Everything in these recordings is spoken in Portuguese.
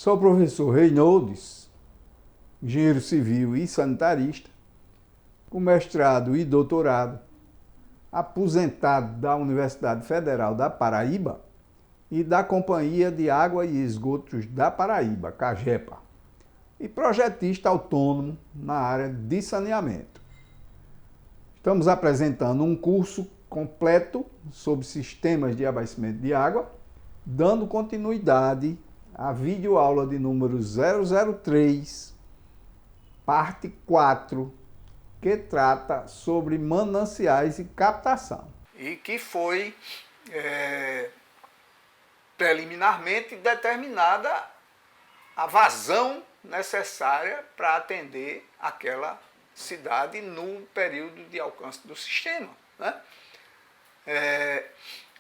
Sou o professor Reynolds, engenheiro civil e sanitarista, com mestrado e doutorado, aposentado da Universidade Federal da Paraíba e da Companhia de Água e Esgotos da Paraíba, CAGEPA, e projetista autônomo na área de saneamento. Estamos apresentando um curso completo sobre sistemas de abastecimento de água, dando continuidade à videoaula de número 003, parte 4, que trata sobre mananciais e captação. E que foi preliminarmente determinada a vazão necessária para atender aquela cidade no período de alcance do sistema, né?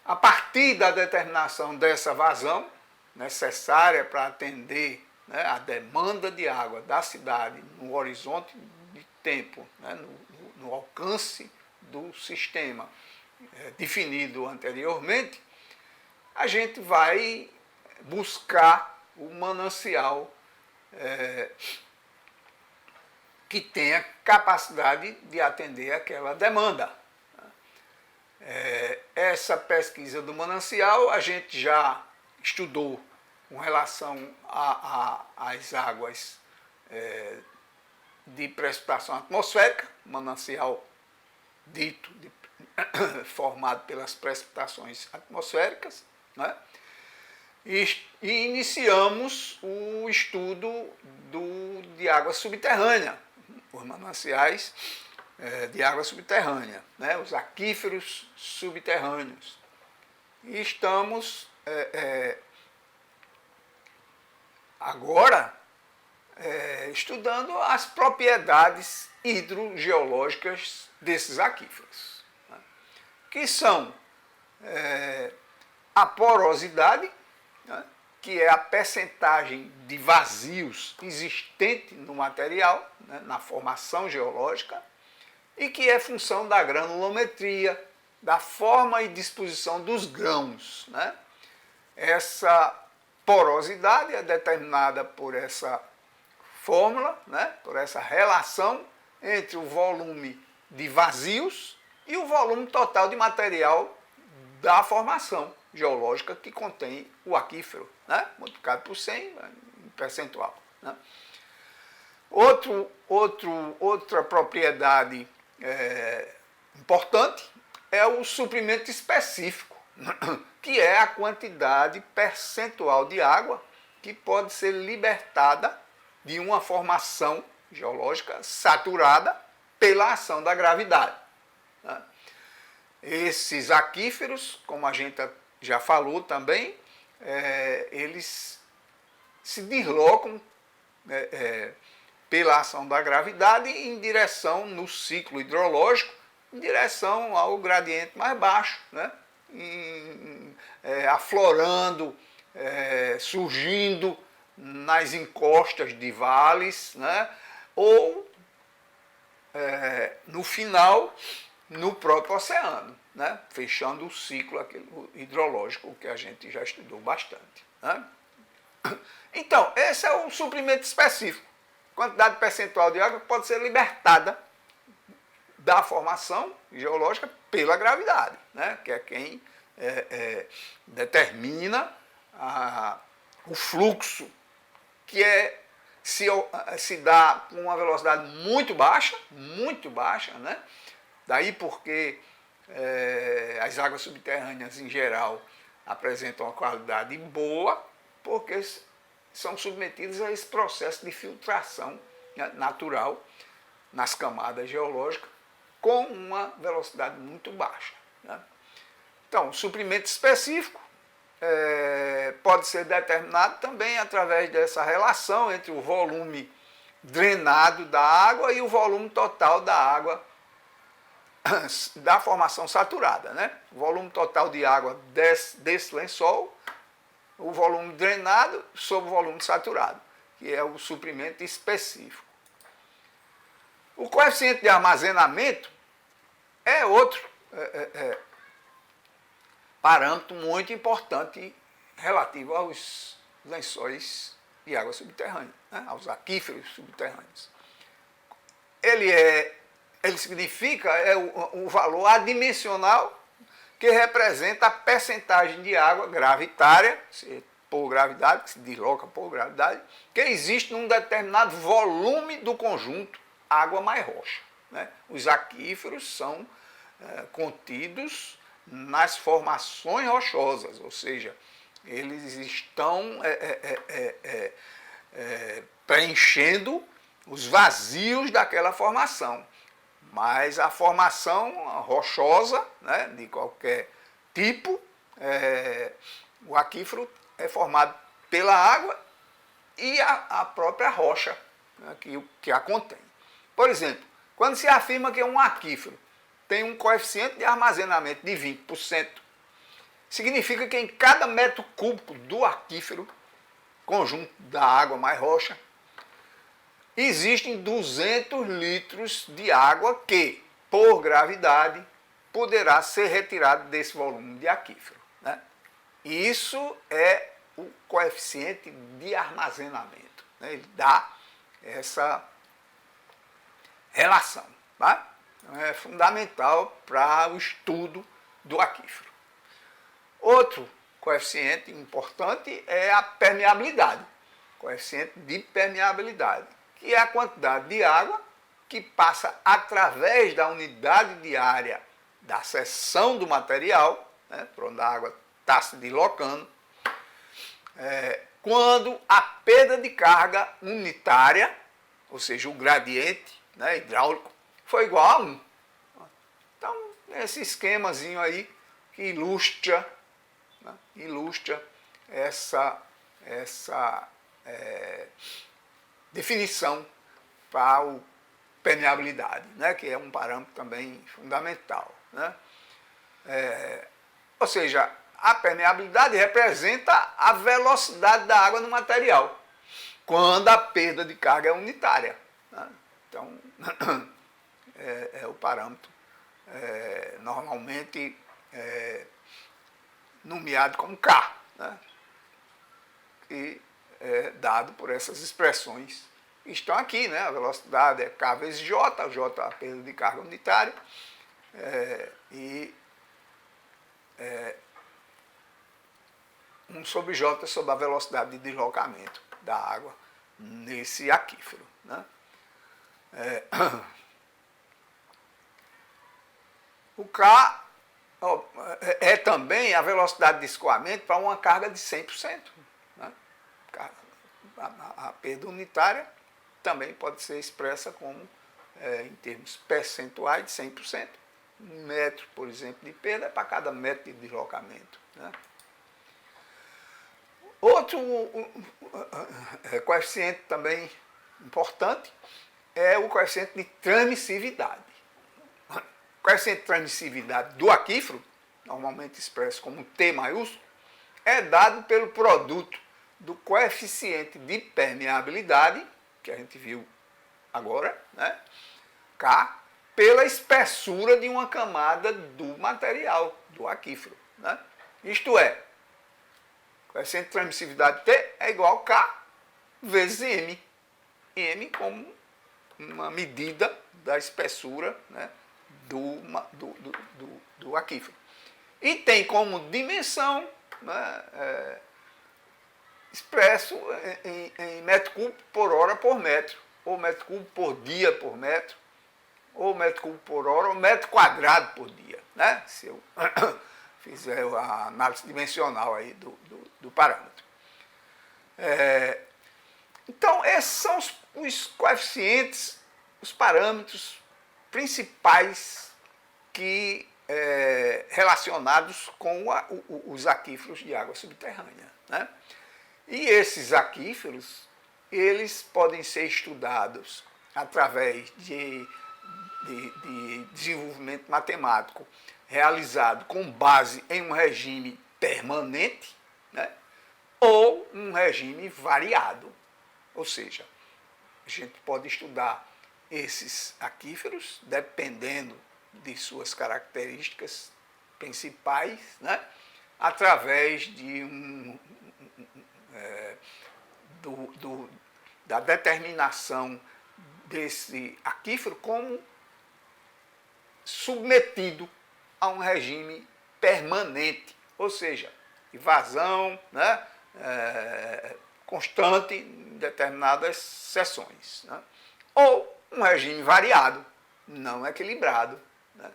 A partir da determinação dessa vazão necessária para atender, né, a demanda de água da cidade no horizonte de tempo, né, no alcance do sistema definido anteriormente, a gente vai buscar o manancial que tenha capacidade de atender aquela demanda. Essa pesquisa do manancial a gente já estudou com relação às águas de precipitação atmosférica, manancial dito formado pelas precipitações atmosféricas, né? E iniciamos o estudo de água subterrânea, os mananciais de água subterrânea, né? Os aquíferos subterrâneos. E estamos agora estudando as propriedades hidrogeológicas desses aquíferos, né? Que são a porosidade, né? Que é a percentagem de vazios existente no material, né? Na formação geológica, e que é função da granulometria, da forma e disposição dos grãos, né? Essa porosidade é determinada por essa fórmula, né? Por essa relação entre o volume de vazios e o volume total de material da formação geológica que contém o aquífero, né? Multiplicado por 100 em percentual, né? Outra propriedade importante é o suprimento específico, que é a quantidade percentual de água que pode ser libertada de uma formação geológica saturada pela ação da gravidade, né? Esses aquíferos, como a gente já falou também, eles se deslocam pela ação da gravidade em direção, no ciclo hidrológico, em direção ao gradiente mais baixo, né? Aflorando, surgindo nas encostas de vales, né? Ou, no final, no próprio oceano, né? Fechando o ciclo hidrológico, que a gente já estudou bastante, né? Então, esse é o suprimento específico. Quantidade percentual de água pode ser libertada da formação geológica pela gravidade, né? Que é quem determina o fluxo, que se dá com uma velocidade muito baixa, né? Daí porque as águas subterrâneas em geral apresentam uma qualidade boa, porque são submetidas a esse processo de filtração, né, natural nas camadas geológicas com uma velocidade muito baixa, né? Então, o suprimento específico pode ser determinado também através dessa relação entre o volume drenado da água e o volume total da água da formação saturada, né? O volume total de água desse lençol, o volume drenado sobre o volume saturado, que é o suprimento específico. O coeficiente de armazenamento é outro parâmetro muito importante relativo aos lençóis de água subterrânea, né? Aos aquíferos subterrâneos. Ele significa o valor adimensional que representa a percentagem de água gravitária, por gravidade, que se desloca por gravidade, que existe num determinado volume do conjunto água mais rocha. Né? Os aquíferos são contidos nas formações rochosas, ou seja, eles estão preenchendo os vazios daquela formação. Mas a formação rochosa, né, de qualquer tipo, o aquífero é formado pela água e a própria rocha, né, que a contém. Por exemplo, quando se afirma que um aquífero tem um coeficiente de armazenamento de 20%, significa que em cada metro cúbico do aquífero, conjunto da água mais rocha, existem 200 litros de água que, por gravidade, poderá ser retirado desse volume de aquífero. Né? E isso é o coeficiente de armazenamento. Né? Ele dá essa relação. Tá? Então, é fundamental para o estudo do aquífero. Outro coeficiente importante é a permeabilidade, coeficiente de permeabilidade, que é a quantidade de água que passa através da unidade diária da seção do material, né, por onde a água está se deslocando, quando a perda de carga unitária, ou seja, o gradiente, né, hidráulico, foi igual a 1. Então, esse esquemazinho aí que ilustra essa definição para a permeabilidade, né, que é um parâmetro também fundamental. Né? Ou seja, a permeabilidade representa a velocidade da água no material, quando a perda de carga é unitária. Né? Então, é o parâmetro normalmente nomeado como K, né? Que é dado por essas expressões que estão aqui, né? A velocidade é K vezes J, J é a perda de carga unitária, e 1 sobre J sobre a velocidade de deslocamento da água nesse aquífero. Né? O K é também a velocidade de escoamento para uma carga de 100%. Né? A perda unitária também pode ser expressa como, em termos percentuais, de 100%. 1 metro, por exemplo, de perda é para cada metro de deslocamento. Né? Outro coeficiente também importante é o coeficiente de transmissividade. O coeficiente de transmissividade do aquífero, normalmente expresso como T maiúsculo, é dado pelo produto do coeficiente de permeabilidade, que a gente viu agora, né? K, pela espessura de uma camada do material, do aquífero. Né? Isto é, o coeficiente de transmissividade T é igual a K vezes M. M como uma medida da espessura, né, do aquífero. E tem como dimensão, né, expresso em metro cúbico por hora por metro, ou metro cúbico por dia por metro, ou metro cúbico por hora, ou metro quadrado por dia, né? Se eu fizer a análise dimensional aí do parâmetro. Então, esses são os coeficientes, os parâmetros principais relacionados com os aquíferos de água subterrânea. Né? E esses aquíferos, eles podem ser estudados através de desenvolvimento matemático realizado com base em um regime permanente, né? Ou um regime variado. Ou seja, a gente pode estudar esses aquíferos dependendo de suas características principais, né? Através da determinação desse aquífero como submetido a um regime permanente, ou seja, invasão, né, constante em determinadas seções, né, ou um regime variado, não equilibrado. Né.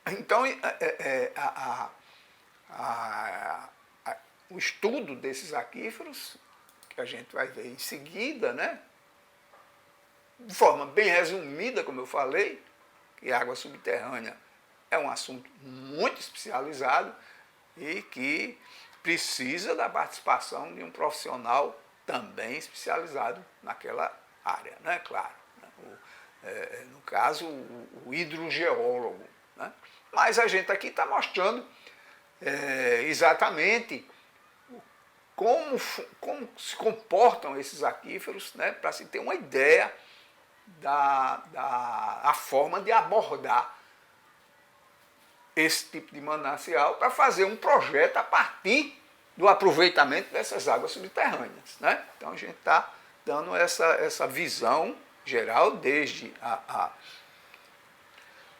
Então, o estudo desses aquíferos, que a gente vai ver em seguida, né, de forma bem resumida, como eu falei, que a água subterrânea é um assunto muito especializado e que precisa da participação de um profissional também especializado naquela área, né? Claro. No caso, o hidrogeólogo. Né? Mas a gente aqui está mostrando exatamente como se comportam esses aquíferos, né? Para se ter uma ideia da forma de abordar esse tipo de manancial para fazer um projeto a partir do aproveitamento dessas águas subterrâneas. Né? Então a gente está dando essa visão geral, desde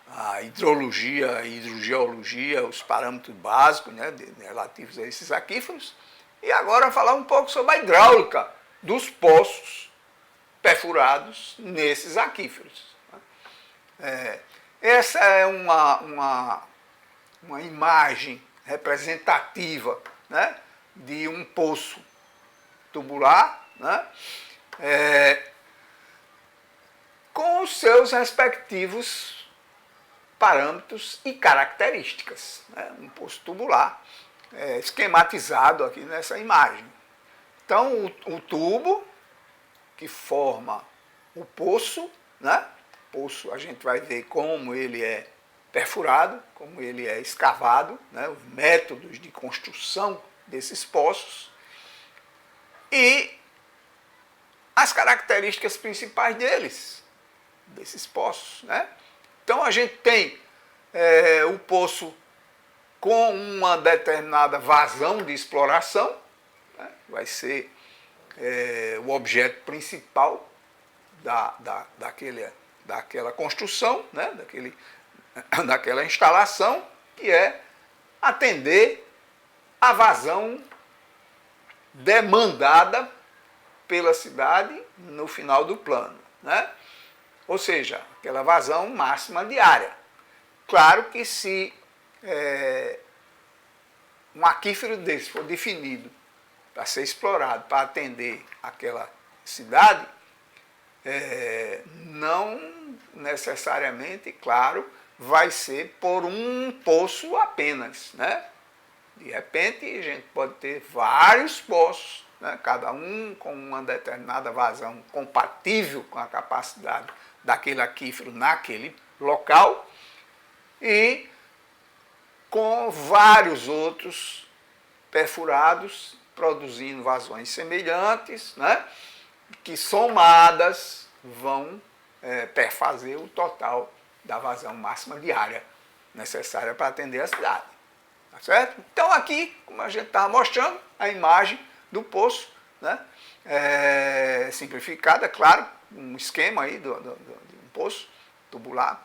a hidrologia, a hidrogeologia, os parâmetros básicos, né, relativos a esses aquíferos, e agora falar um pouco sobre a hidráulica dos poços perfurados nesses aquíferos. Essa é uma imagem representativa, né, de um poço tubular, né, com os seus respectivos parâmetros e características. Né, um poço tubular esquematizado aqui nessa imagem. Então, o tubo que forma o poço, né, poço a gente vai ver como ele é perfurado, como ele é escavado, né, os métodos de construção desses poços e as características principais desses poços. Né? Então a gente tem o poço com uma determinada vazão de exploração, né, vai ser o objeto principal daquela construção, né, daquela instalação, que é atender a vazão demandada pela cidade no final do plano. Né? Ou seja, aquela vazão máxima diária. Claro que se um aquífero desse for definido para ser explorado, para atender aquela cidade, não necessariamente, claro, vai ser por um poço apenas. Né? De repente, a gente pode ter vários poços, né? Cada um com uma determinada vazão compatível com a capacidade daquele aquífero naquele local e com vários outros perfurados, produzindo vazões semelhantes, né? Que somadas vão perfazer o total da vazão máxima diária necessária para atender a cidade. Tá certo? Então aqui, como a gente estava mostrando, a imagem do poço, né? Simplificada, claro, um esquema aí de um poço tubular.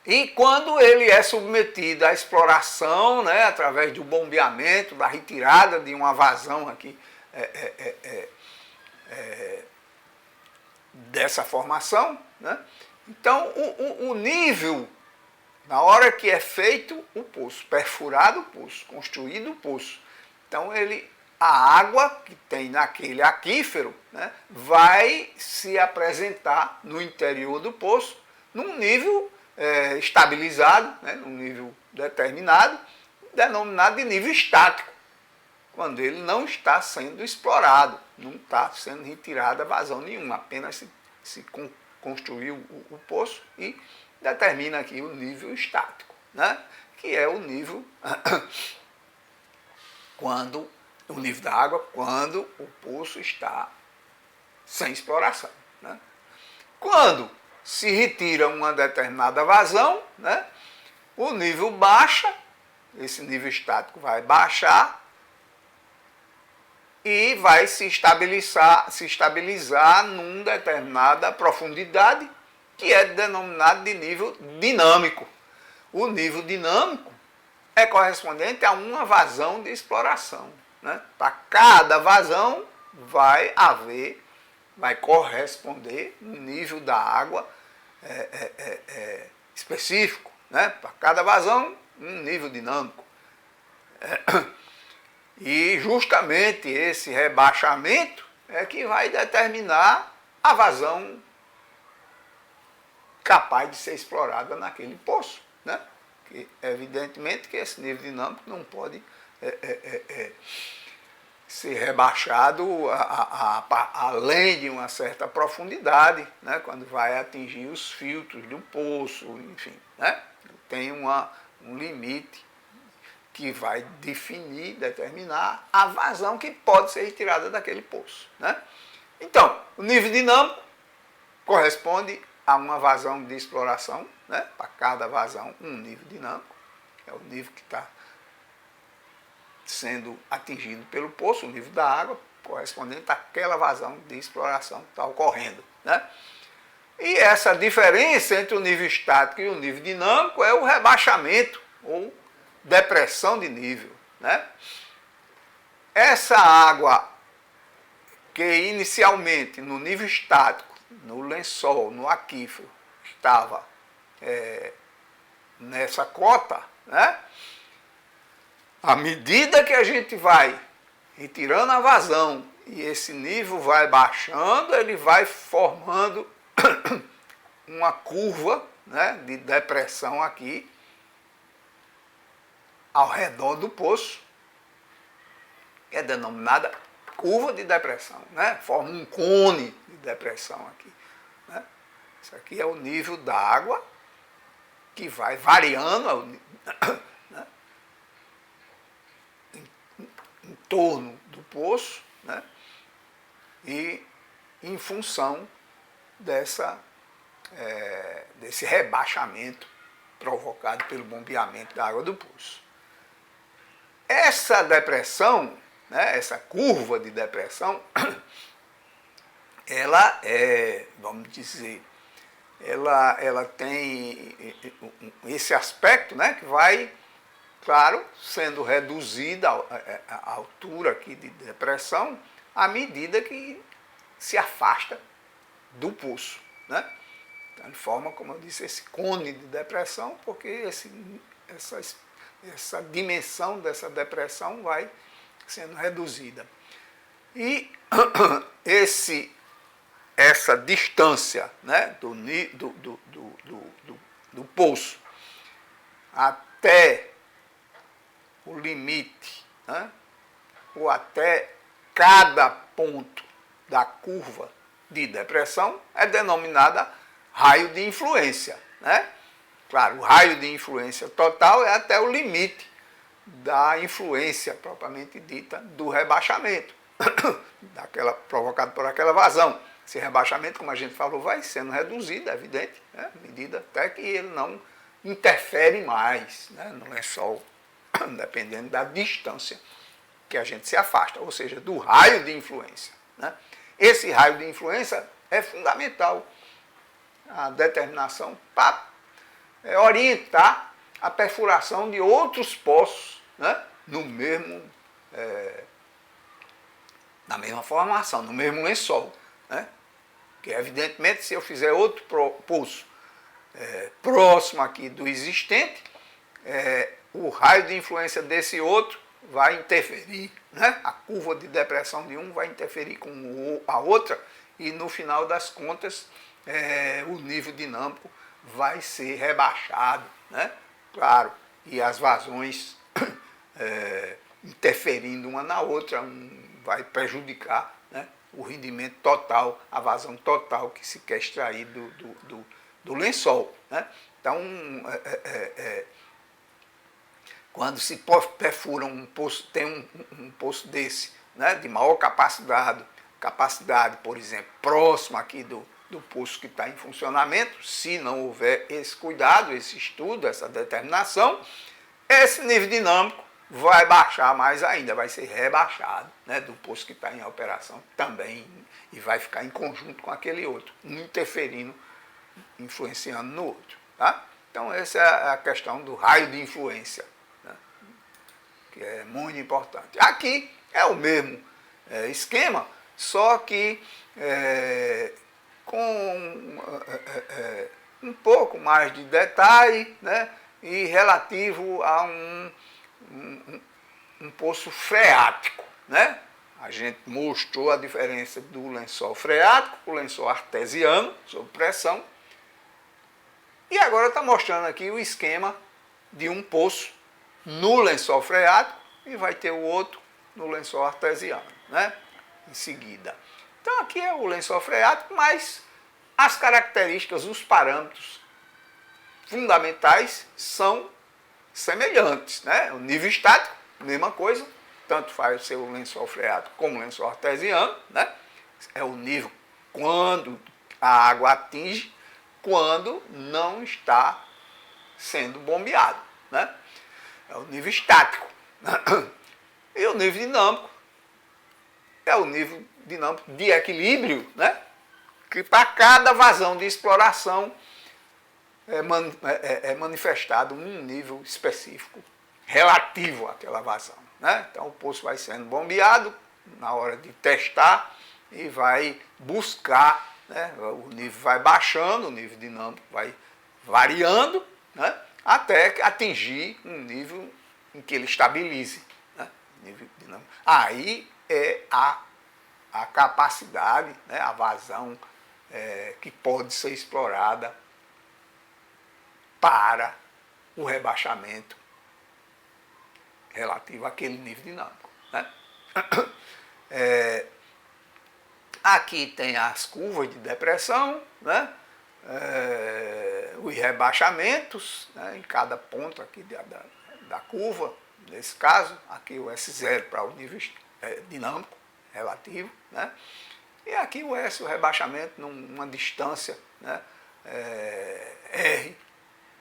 E quando ele é submetido à exploração, né, através do bombeamento, da retirada de uma vazão aqui dessa formação, né? Então o nível, na hora que é feito o poço, perfurado o poço, construído o poço, então a água que tem naquele aquífero, né, vai se apresentar no interior do poço num nível estabilizado, né, num nível determinado, denominado de nível estático, quando ele não está sendo explorado, não está sendo retirada vazão nenhuma, apenas se construiu o poço e determina aqui o nível estático, né, que é o nível o nível da água quando o poço está sem exploração. Né? Quando se retira uma determinada vazão, né, o nível baixa, esse nível estático vai baixar e vai se estabilizar numa determinada profundidade, que é denominado de nível dinâmico. O nível dinâmico é correspondente a uma vazão de exploração, né? Para cada vazão vai corresponder um nível da água específico, né? Para cada vazão, um nível dinâmico. E justamente esse rebaixamento é que vai determinar a vazão capaz de ser explorada naquele poço, né? Que, evidentemente que esse nível dinâmico não pode ser rebaixado além de uma certa profundidade, né? Quando vai atingir os filtros do poço, enfim, né? Tem um limite que vai determinar a vazão que pode ser retirada daquele poço, né? Então, o nível dinâmico corresponde a uma vazão de exploração, né? Para cada vazão, um nível dinâmico, é o nível que está sendo atingido pelo poço, o nível da água, correspondente àquela vazão de exploração que está ocorrendo, né? E essa diferença entre o nível estático e o nível dinâmico é o rebaixamento, ou depressão de nível, né? Essa água que inicialmente no nível estático, no lençol, no aquífero, estava nessa cota, né? À medida que a gente vai retirando a vazão e esse nível vai baixando, ele vai formando uma curva, né, de depressão aqui ao redor do poço, que é denominada curva de depressão, né? Forma um cone de depressão aqui, né? Isso aqui é o nível da água que vai variando, né, em torno do poço, né? E em função desse rebaixamento provocado pelo bombeamento da água do poço. Essa depressão, né, essa curva de depressão, ela vamos dizer, ela tem esse aspecto, né, que vai, claro, sendo reduzida a altura aqui de depressão à medida que se afasta do poço, né? Então, de forma, como eu disse, esse cone de depressão, porque essa dimensão dessa depressão vai sendo reduzida. E essa distância, né, do poço até o limite, né, ou até cada ponto da curva de depressão é denominada raio de influência, né? Claro, o raio de influência total é até o limite da influência propriamente dita do rebaixamento, provocado por aquela vazão. Esse rebaixamento, como a gente falou, vai sendo reduzido, é evidente, né? À medida até que ele não interfere mais, né, no lençol, dependendo da distância que a gente se afasta, ou seja, do raio de influência, né? Esse raio de influência é fundamental, a determinação para orientar a perfuração de outros poços, né, na mesma formação, no mesmo lençol, né? Que evidentemente, se eu fizer outro poço próximo aqui do existente, o raio de influência desse outro vai interferir, né? A curva de depressão de um vai interferir com a outra e no final das contas o nível dinâmico vai ser rebaixado, né? Claro, e as vazões interferindo uma na outra, vai prejudicar, né, o rendimento total, a vazão total que se quer extrair do lençol, né? Então, quando se perfura um poço, tem um poço desse, né, de maior capacidade, por exemplo, próximo aqui do poço que está em funcionamento, se não houver esse cuidado, esse estudo, essa determinação, esse nível dinâmico vai baixar mais ainda, vai ser rebaixado, né, do poço que está em operação também, e vai ficar em conjunto com aquele outro, um interferindo, influenciando no outro. Tá? Então essa é a questão do raio de influência, né, que é muito importante. Aqui é o mesmo esquema, só que com um pouco mais de detalhe, né, e relativo a um poço freático, né? A gente mostrou a diferença do lençol freático para o lençol artesiano, sob pressão. E agora está mostrando aqui o esquema de um poço no lençol freático e vai ter o outro no lençol artesiano, né? Em seguida. Então aqui é o lençol freático, mas as características, os parâmetros fundamentais são semelhantes, né? O nível estático, mesma coisa, tanto faz ser o lençol freático como o lençol artesiano, né? É o nível quando a água atinge, quando não está sendo bombeado, né? É o nível estático. E o nível dinâmico é o nível dinâmico de equilíbrio, né? Que para cada vazão de exploração é manifestado um nível específico relativo àquela vazão, né? Então o poço vai sendo bombeado na hora de testar e vai buscar, né? O nível vai baixando, o nível dinâmico vai variando, né? Até atingir um nível em que ele estabilize, né? Nível dinâmico. Aí é a capacidade, né? A vazão que pode ser explorada para o rebaixamento relativo àquele nível dinâmico, né? Aqui tem as curvas de depressão, né? Os rebaixamentos, né? Em cada ponto aqui da curva, nesse caso, aqui o S0 para o nível dinâmico relativo, né? E aqui o S, o rebaixamento numa distância, né? R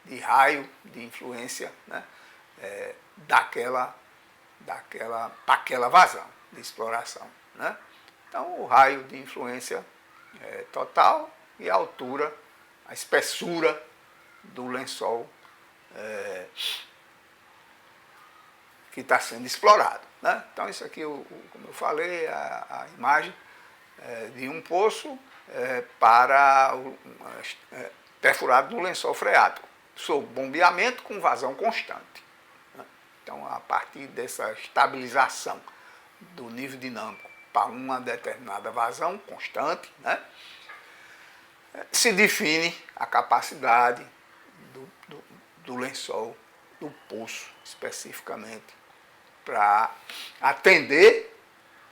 de raio de influência, né? Para aquela vazão de exploração, né? Então o raio de influência total e a altura, a espessura do lençol que está sendo explorado, né? Então isso aqui, como eu falei, a imagem de um poço perfurado no lençol freático, sob bombeamento com vazão constante, né? Então a partir dessa estabilização do nível dinâmico para uma determinada vazão constante, né, se define a capacidade do lençol, do poço especificamente, para atender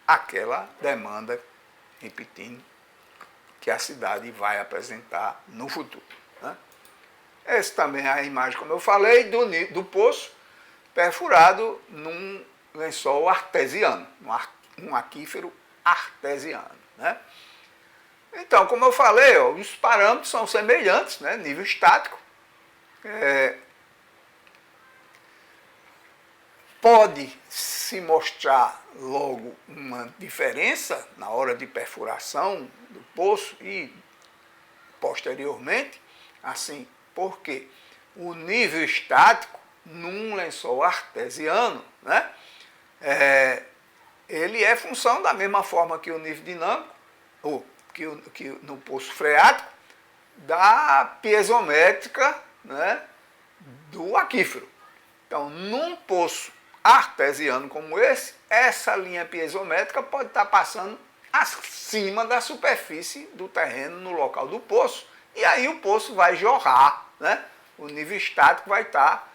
aquela demanda, repetindo, que a cidade vai apresentar no futuro, né? Essa também é a imagem, como eu falei, do poço perfurado num lençol artesiano, um aquífero artesiano, né? Então, como eu falei, os parâmetros são semelhantes, né? Nível estático. Pode se mostrar logo uma diferença na hora de perfuração do poço e posteriormente, assim, porque o nível estático num lençol artesiano, né, ele é função da mesma forma que o nível dinâmico, ou que no poço freático, da piezométrica, né, do aquífero. Então, num poço artesiano como esse, essa linha piezométrica pode estar passando acima da superfície do terreno no local do poço, e aí o poço vai jorrar, né? O nível estático vai estar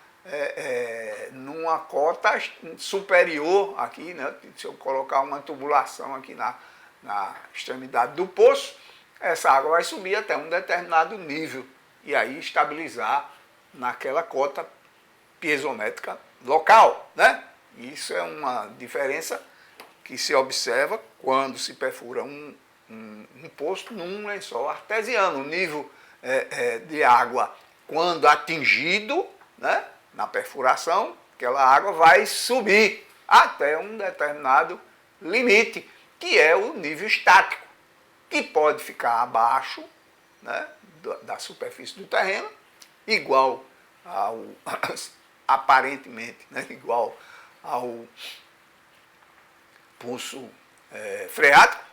numa cota superior aqui, né? Se eu colocar uma tubulação aqui na extremidade do poço, essa água vai subir até um determinado nível e aí estabilizar naquela cota piezométrica local, né? Isso é uma diferença que se observa quando se perfura um poço num lençol artesiano. O nível de água, quando atingido, né, na perfuração, aquela água vai subir até um determinado limite, que é o nível estático, que pode ficar abaixo, né, da superfície do terreno, igual ao, aparentemente, né, igual ao pulso freático,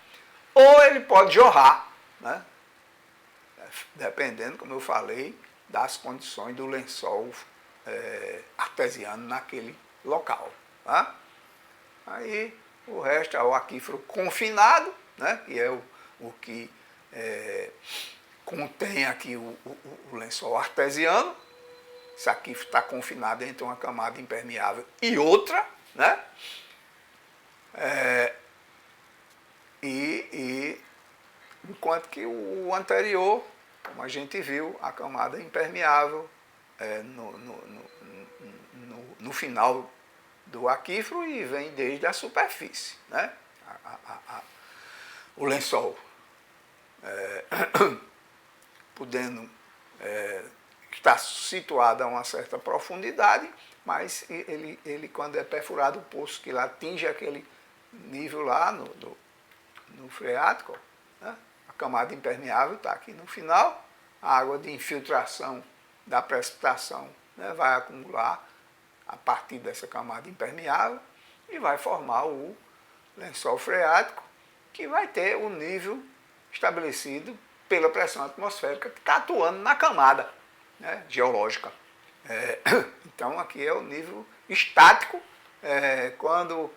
ou ele pode jorrar, né, dependendo, como eu falei, das condições do lençol artesiano naquele local. Tá? Aí o resto é o aquífero confinado, né, que é o que contém aqui o lençol artesiano. Esse aquífero está confinado entre uma camada impermeável e outra, né? Enquanto que o anterior, como a gente viu, a camada impermeável no final do aquífero e vem desde a superfície, né? O lençol podendo estar situado a uma certa profundidade, mas ele quando é perfurado o poço que lá atinge aquele nível lá no freático, né? A camada impermeável está aqui no final, a água de infiltração da precipitação, né, vai acumular a partir dessa camada impermeável e vai formar o lençol freático, que vai ter o nível estabelecido pela pressão atmosférica que está atuando na camada, né, geológica. Então aqui é o nível estático, quando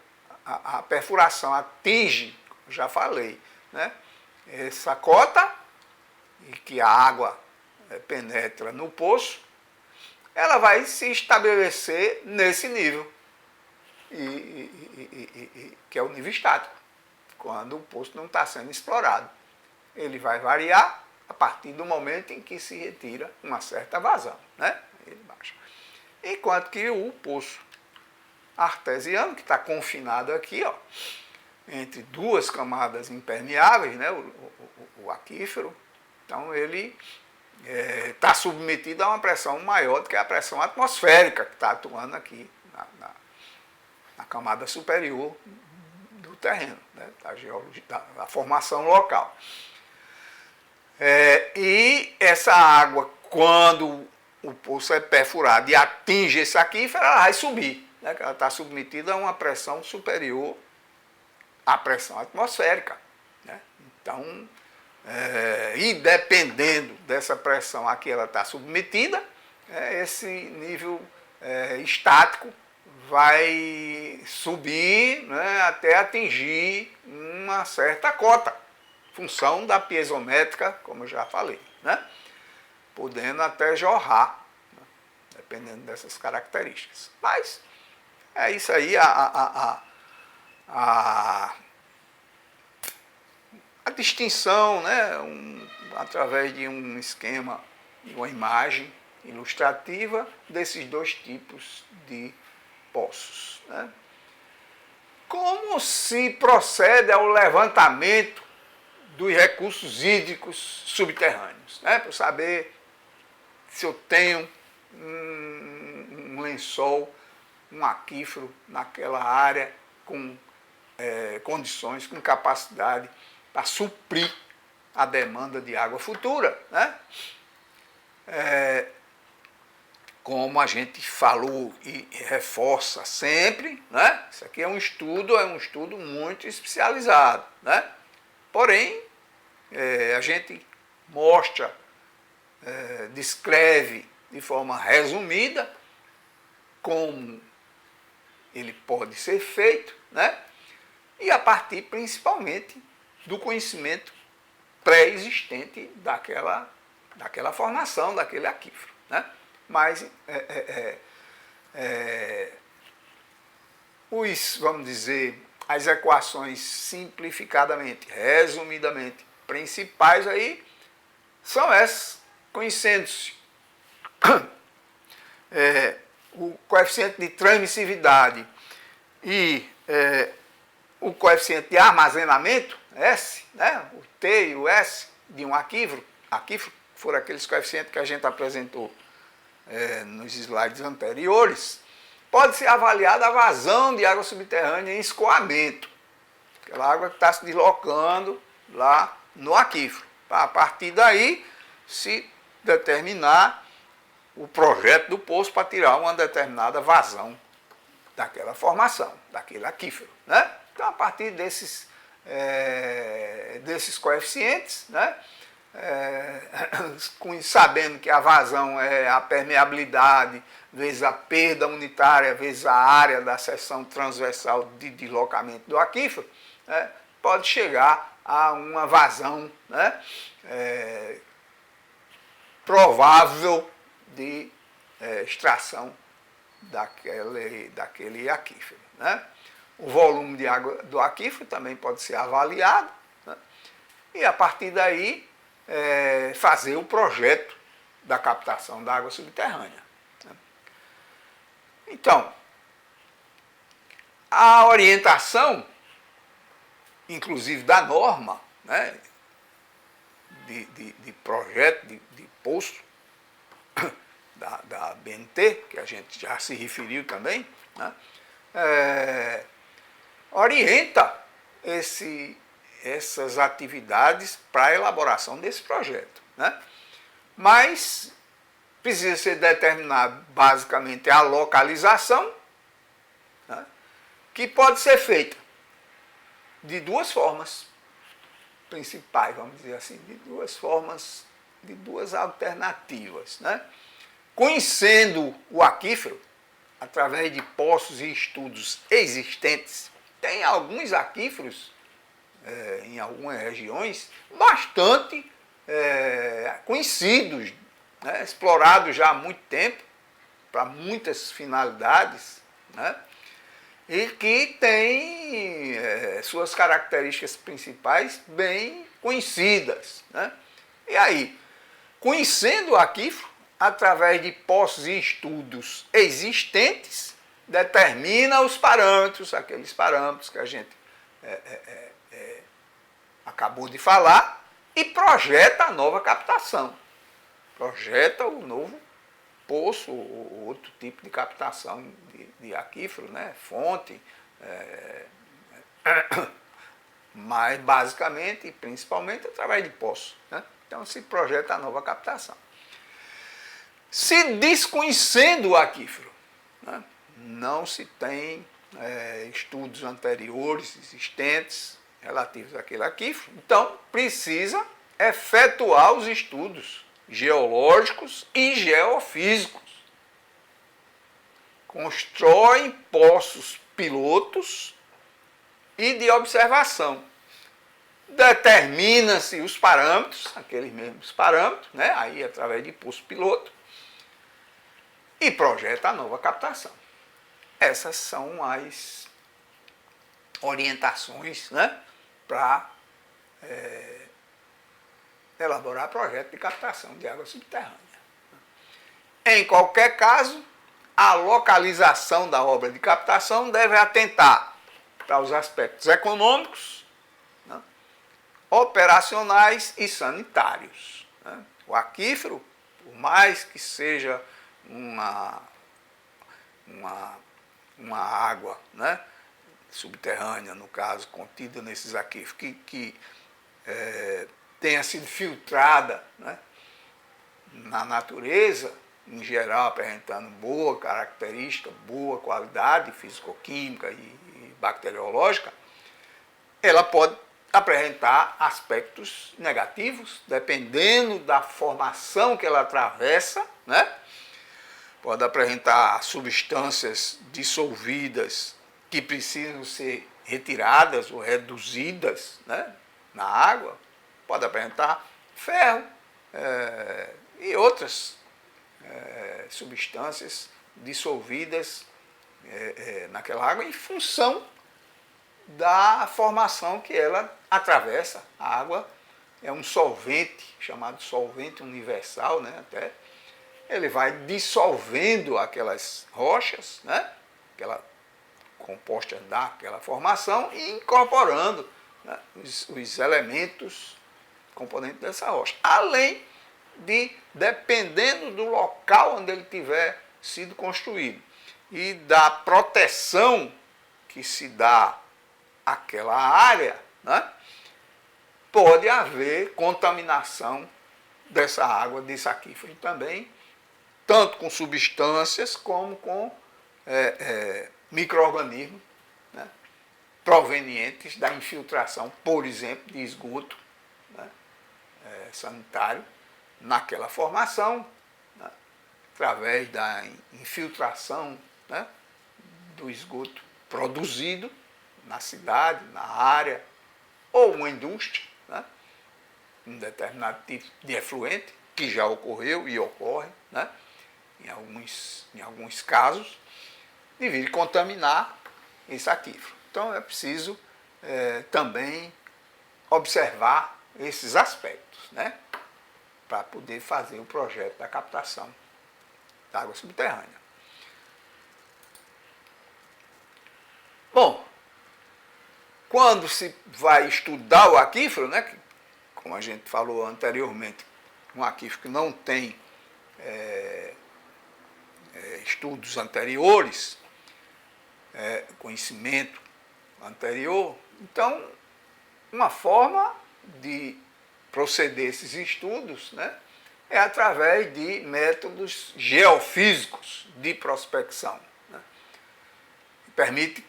a perfuração atinge, já falei, né, essa cota, e que a água penetra no poço, ela vai se estabelecer nesse nível, que é o nível estático, quando o poço não está sendo explorado. Ele vai variar a partir do momento em que se retira uma certa vazão, né? Ele baixa. Enquanto que o poço artesiano, que está confinado aqui, ó, entre duas camadas impermeáveis, né, o aquífero, então ele está submetido a uma pressão maior do que a pressão atmosférica que está atuando aqui na camada superior do terreno, né, da formação local. E essa água, quando o poço é perfurado e atinge esse aquífero, ela vai subir, né, ela está submetida a uma pressão superior à pressão atmosférica, né? Então, e dependendo dessa pressão a que ela está submetida, esse nível estático vai subir, né, até atingir uma certa cota, função da piezométrica, como eu já falei, né, podendo até jorrar, né, dependendo dessas características. Mas é isso aí, a distinção, né, através de um esquema, de uma imagem ilustrativa desses dois tipos de poços. Né. Como se procede ao levantamento dos recursos hídricos subterrâneos, né, para saber se eu tenho um lençol, um aquífero naquela área com condições, com capacidade para suprir a demanda de água futura, né? Como a gente falou e reforça sempre, né? Isso aqui é um estudo muito especializado, né? Porém, a gente mostra, descreve de forma resumida como ele pode ser feito, né? E a partir principalmente do conhecimento pré-existente daquela formação, daquele aquífero, né? Mas vamos dizer, as equações simplificadamente, resumidamente, principais aí, são essas, conhecendo-se o coeficiente de transmissividade e o coeficiente de armazenamento, S, né, o T e o S de um aquífero foram aqueles coeficientes que a gente apresentou nos slides anteriores, pode ser avaliada a vazão de água subterrânea em escoamento. Aquela água que está se deslocando lá no aquífero. A partir daí, se determinar o projeto do poço para tirar uma determinada vazão daquela formação, daquele aquífero, né? Então, a partir desses coeficientes, né? Sabendo que a vazão é a permeabilidade vezes a perda unitária vezes a área da seção transversal de deslocamento do aquífero, né? Pode chegar a uma vazão, né? Provável de extração daquele aquífero, né? O volume de água do aquífero também pode ser avaliado, né? E a partir daí fazer o projeto da captação da água subterrânea, né? Então, a orientação, inclusive da norma, né, de projeto de poço da BNT, que a gente já se referiu também, né, orienta essas atividades para a elaboração desse projeto, né? Mas precisa ser determinado basicamente a localização, né, que pode ser feita de duas formas principais, vamos dizer assim, de duas alternativas, né? Conhecendo o aquífero através de poços e estudos existentes, tem alguns aquíferos em algumas regiões bastante conhecidos, né, explorados já há muito tempo para muitas finalidades, né, e que têm suas características principais bem conhecidas, né? E aí, conhecendo o aquífero através de poços e estudos existentes, determina os parâmetros, aqueles parâmetros que a gente acabou de falar, e projeta a nova captação. Projeta o novo poço ou outro tipo de captação de aquífero, né? Fonte, mas basicamente e principalmente através de poço, né? Então se projeta a nova captação. Se desconhecendo o aquífero, né, não se tem estudos anteriores existentes relativos àquele aquífero, então precisa efetuar os estudos geológicos e geofísicos. Constroem poços pilotos e de observação. Determina-se os parâmetros, aqueles mesmos parâmetros, né, aí através de poço piloto, e projeta a nova captação. Essas são as orientações, né, para elaborar projeto de captação de água subterrânea. Em qualquer caso, a localização da obra de captação deve atentar para os aspectos econômicos, né, operacionais e sanitários, né? O aquífero, por mais que seja uma água, né, subterrânea, no caso, contida nesses aquíferos, que tenha sido filtrada, né, na natureza, em geral, apresentando boa característica, boa qualidade físico-química e bacteriológica, ela pode apresentar aspectos negativos, dependendo da formação que ela atravessa, né? Pode apresentar substâncias dissolvidas que precisam ser retiradas ou reduzidas, né, na água. Pode apresentar ferro e outras substâncias dissolvidas naquela água em função da formação que ela atravessa. A água é um solvente, chamado solvente universal, né, até. Ele vai dissolvendo aquelas rochas, né, compostas daquela formação, e incorporando, né, os elementos componentes dessa rocha. Além de, dependendo do local onde ele tiver sido construído, e da proteção que se dá àquela área, né, pode haver contaminação dessa água desse aquífero também, tanto com substâncias como com micro-organismos, né, provenientes da infiltração, por exemplo, de esgoto, né, sanitário, naquela formação, né, através da infiltração, né, do esgoto produzido na cidade, na área, ou uma indústria, né, um determinado tipo de efluente, que já ocorreu e ocorre, né, em alguns casos, de vir contaminar esse aquífero. Então é preciso também observar esses aspectos, né, para poder fazer o projeto da captação da água subterrânea. Bom, quando se vai estudar o aquífero, né, como a gente falou anteriormente, um aquífero que não tem estudos anteriores, conhecimento anterior, então uma forma de proceder esses estudos, né, é através de métodos geofísicos de prospecção, né, que permite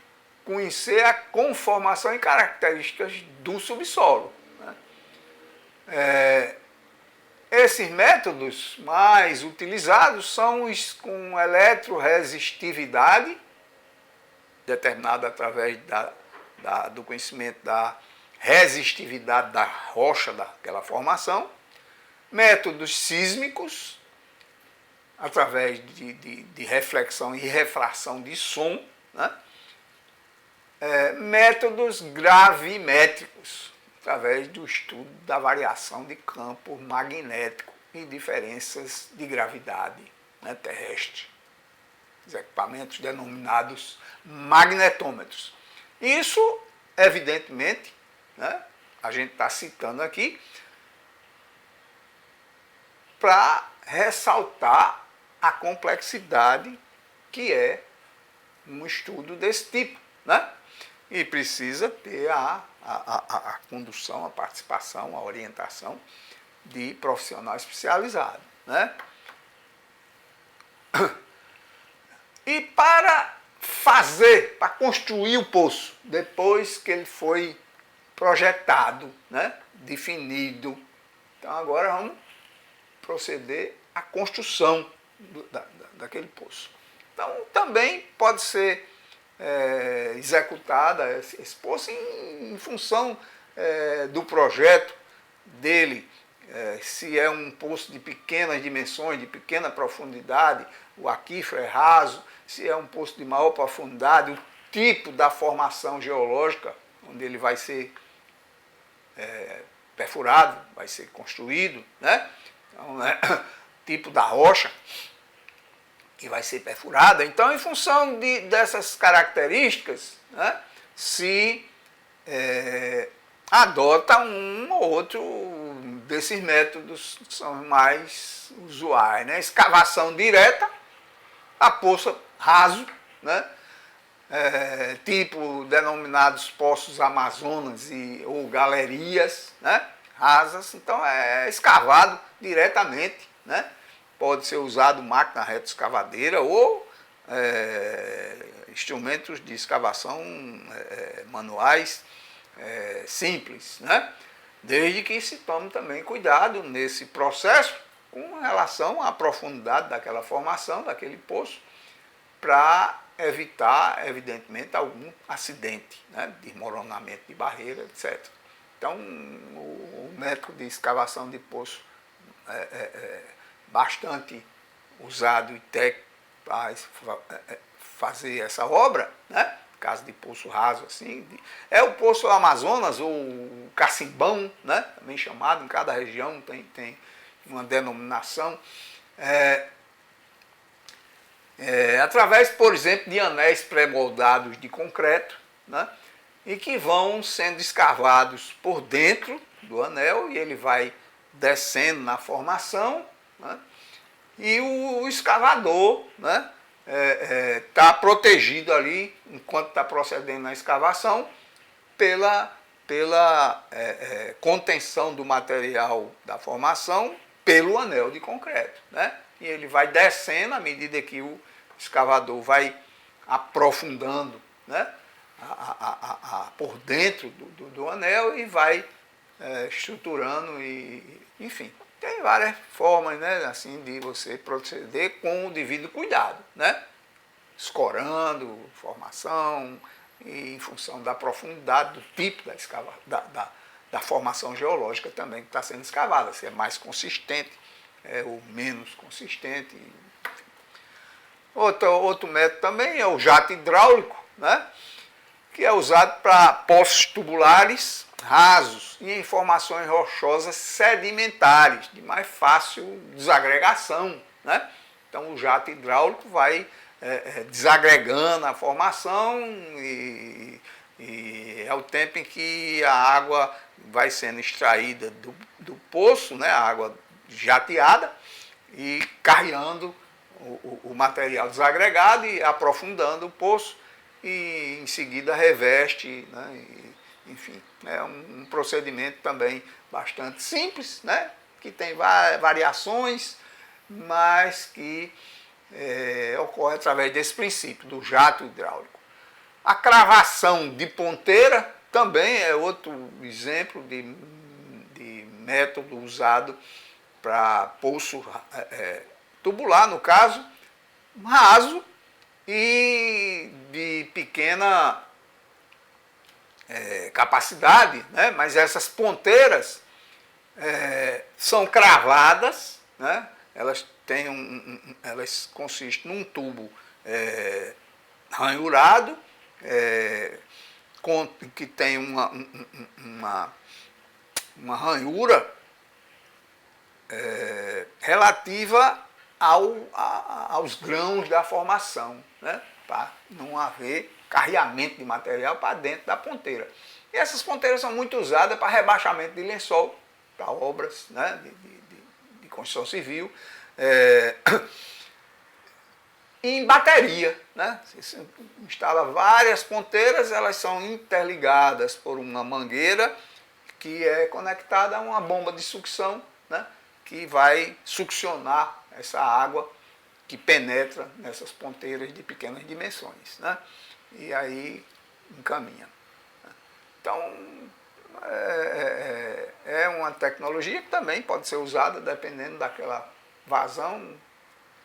conhecer a conformação e características do subsolo, né. Esses métodos mais utilizados são os com eletroresistividade, determinada através do conhecimento da resistividade da rocha daquela formação, métodos sísmicos, através de reflexão e refração de som, né, métodos gravimétricos, através do estudo da variação de campo magnético e diferenças de gravidade, né, terrestre. Os equipamentos denominados magnetômetros. Isso, evidentemente, né, a gente está citando aqui para ressaltar a complexidade que é um estudo desse tipo, né? E precisa ter a condução, a participação, a orientação de profissional especializado, né? E para construir o poço, depois que ele foi projetado, né, definido, então agora vamos proceder à construção daquele poço. Então também pode ser executada esse poço em função do projeto dele, se é um poço de pequenas dimensões, de pequena profundidade, o aquífero é raso, se é um poço de maior profundidade, o tipo da formação geológica, onde ele vai ser perfurado, vai ser construído, né? Então, tipo da rocha que vai ser perfurada. Então, em função dessas características, né, se adota um ou outro desses métodos que são mais usuais, né? Escavação direta a poço raso, né? Tipo denominados poços amazonas ou galerias, né, rasas. Então é escavado diretamente, né? Pode ser usado máquina retroescavadeira ou instrumentos de escavação manuais simples, né? Desde que se tome também cuidado nesse processo com relação à profundidade daquela formação, daquele poço, para evitar, evidentemente, algum acidente, né, desmoronamento de barreira, etc. Então, o método de escavação de poço bastante usado e técnico para fazer essa obra, né? Caso de poço raso assim, é o poço Amazonas ou o Cacimbão, né? Também chamado, em cada região tem uma denominação, através, por exemplo, de anéis pré-moldados de concreto, né? E que vão sendo escavados por dentro do anel e ele vai descendo na formação, né? E o escavador, né, está protegido ali, enquanto está procedendo na escavação, pela contenção do material da formação pelo anel de concreto, né? E ele vai descendo à medida que o escavador vai aprofundando, né, por dentro do anel e vai estruturando e, enfim, tem várias formas, né, assim, de você proceder com o devido cuidado, né? Escorando, formação, e em função da profundidade, do tipo da formação geológica também que está sendo escavada, se é mais consistente ou menos consistente. Outro método também é o jato hidráulico, né, que é usado para poços tubulares rasos e em formações rochosas sedimentares, de mais fácil desagregação, né? Então o jato hidráulico vai desagregando a formação e é o tempo em que a água vai sendo extraída do poço, né, a água jateada, e carreando o material desagregado e aprofundando o poço, e em seguida reveste, né, enfim, é um procedimento também bastante simples, né, que tem variações, mas que ocorre através desse princípio, do jato hidráulico. A cravação de ponteira também é outro exemplo de método usado para poço tubular, no caso, raso e de pequena capacidade, né? Mas essas ponteiras são cravadas, né? Elas elas consistem num tubo ranhurado, que tem uma ranhura relativa aos grãos da formação, né? Para não haver carreamento de material para dentro da ponteira. E essas ponteiras são muito usadas para rebaixamento de lençol, para obras, né, de construção civil, em bateria, né? Você instala várias ponteiras, elas são interligadas por uma mangueira que é conectada a uma bomba de sucção, né, que vai succionar essa água que penetra nessas ponteiras de pequenas dimensões, né? E aí encaminha. Então, é uma tecnologia que também pode ser usada dependendo daquela vazão,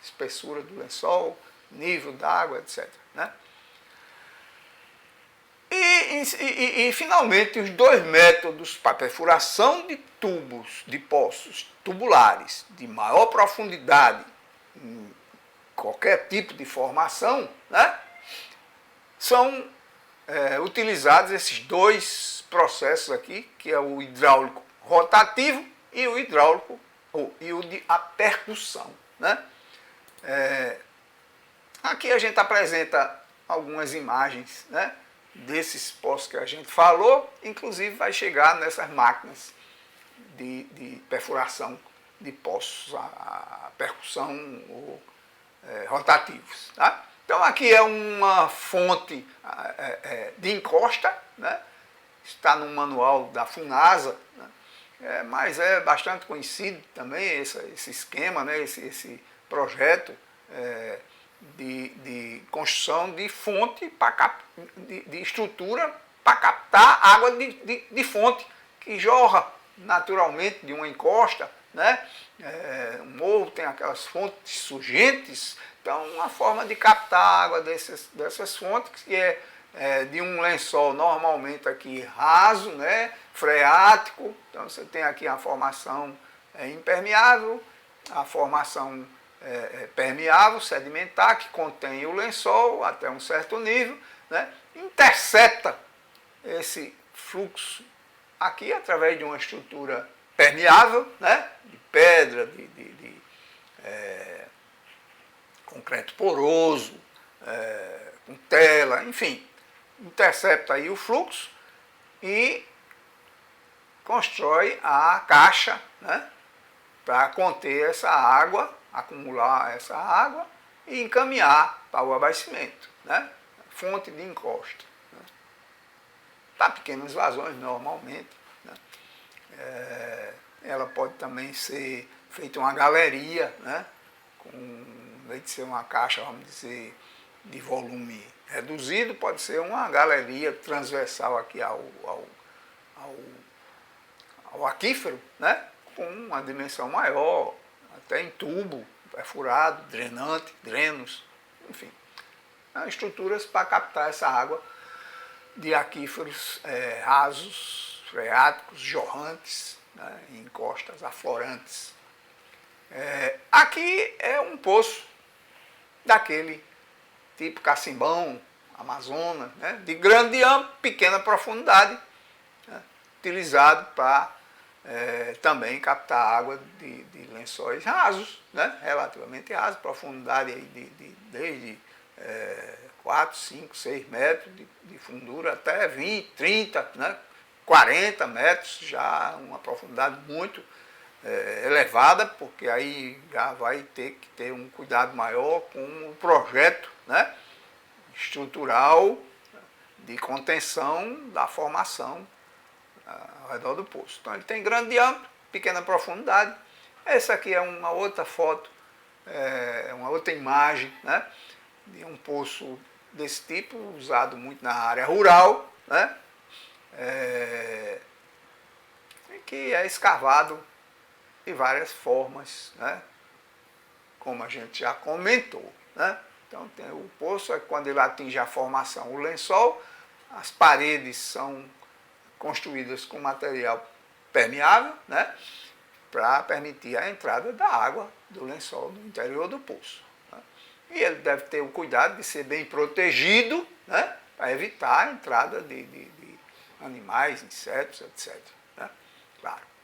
espessura do lençol, nível d'água, etc., né? E finalmente, os dois métodos para perfuração de tubos, de poços tubulares de maior profundidade em qualquer tipo de formação, né, são utilizados esses dois processos aqui, que é o hidráulico rotativo e o hidráulico e o de percussão, né? Aqui a gente apresenta algumas imagens, né, desses poços que a gente falou, inclusive vai chegar nessas máquinas de perfuração de poços, a percussão ou rotativos, tá? Então aqui é uma fonte de encosta, né? Está no manual da FUNASA, né? Mas é bastante conhecido também esse esquema, né? esse projeto de construção de fonte, de estrutura para captar água de fonte, que jorra naturalmente de uma encosta, né? Um morro tem aquelas fontes surgentes, então uma forma de captar água dessas fontes, que é de um lençol normalmente aqui raso, né? Freático, então você tem aqui a formação impermeável, a formação permeável, sedimentar, que contém o lençol até um certo nível, né? Intercepta esse fluxo aqui através de uma estrutura permeável, né, de pedra, de concreto poroso, com tela, enfim, intercepta aí o fluxo e constrói a caixa, né, para conter essa água, acumular essa água e encaminhar para o abastecimento, né? Fonte de encosta. Né? Para pequenas vazões, normalmente. Né? Ela pode também ser feita uma galeria, né? Em vez de ser uma caixa, vamos dizer, de volume reduzido, pode ser uma galeria transversal aqui ao aquífero, né? Com uma dimensão maior, até em tubo, perfurado, drenante, drenos, enfim. Estruturas para captar essa água de aquíferos rasos, freáticos, jorrantes, né? Em encostas aflorantes. Aqui é um poço daquele tipo Cacimbão, Amazonas, né? De grande diâmetro, pequena profundidade, né? Utilizado para também captar água de lençóis rasos, né? Relativamente rasos, profundidade aí desde 4, 5, 6 metros de fundura até 20, 30, né? 40 metros, já uma profundidade muito elevada, porque aí já vai ter que ter um cuidado maior com o projeto, né? Estrutural de contenção da formação ao redor do poço. Então ele tem grande diâmetro, pequena profundidade. Essa aqui é uma outra foto, uma outra imagem, né? De um poço desse tipo, usado muito na área rural, né? Que é escavado de várias formas, né? Como a gente já comentou, né? Então tem o poço, quando ele atinge a formação, o lençol, as paredes são construídas com material permeável, né? Para permitir a entrada da água do lençol no interior do poço. Né? E ele deve ter o cuidado de ser bem protegido, né? Para evitar a entrada de animais, insetos, etc. Né? Claro.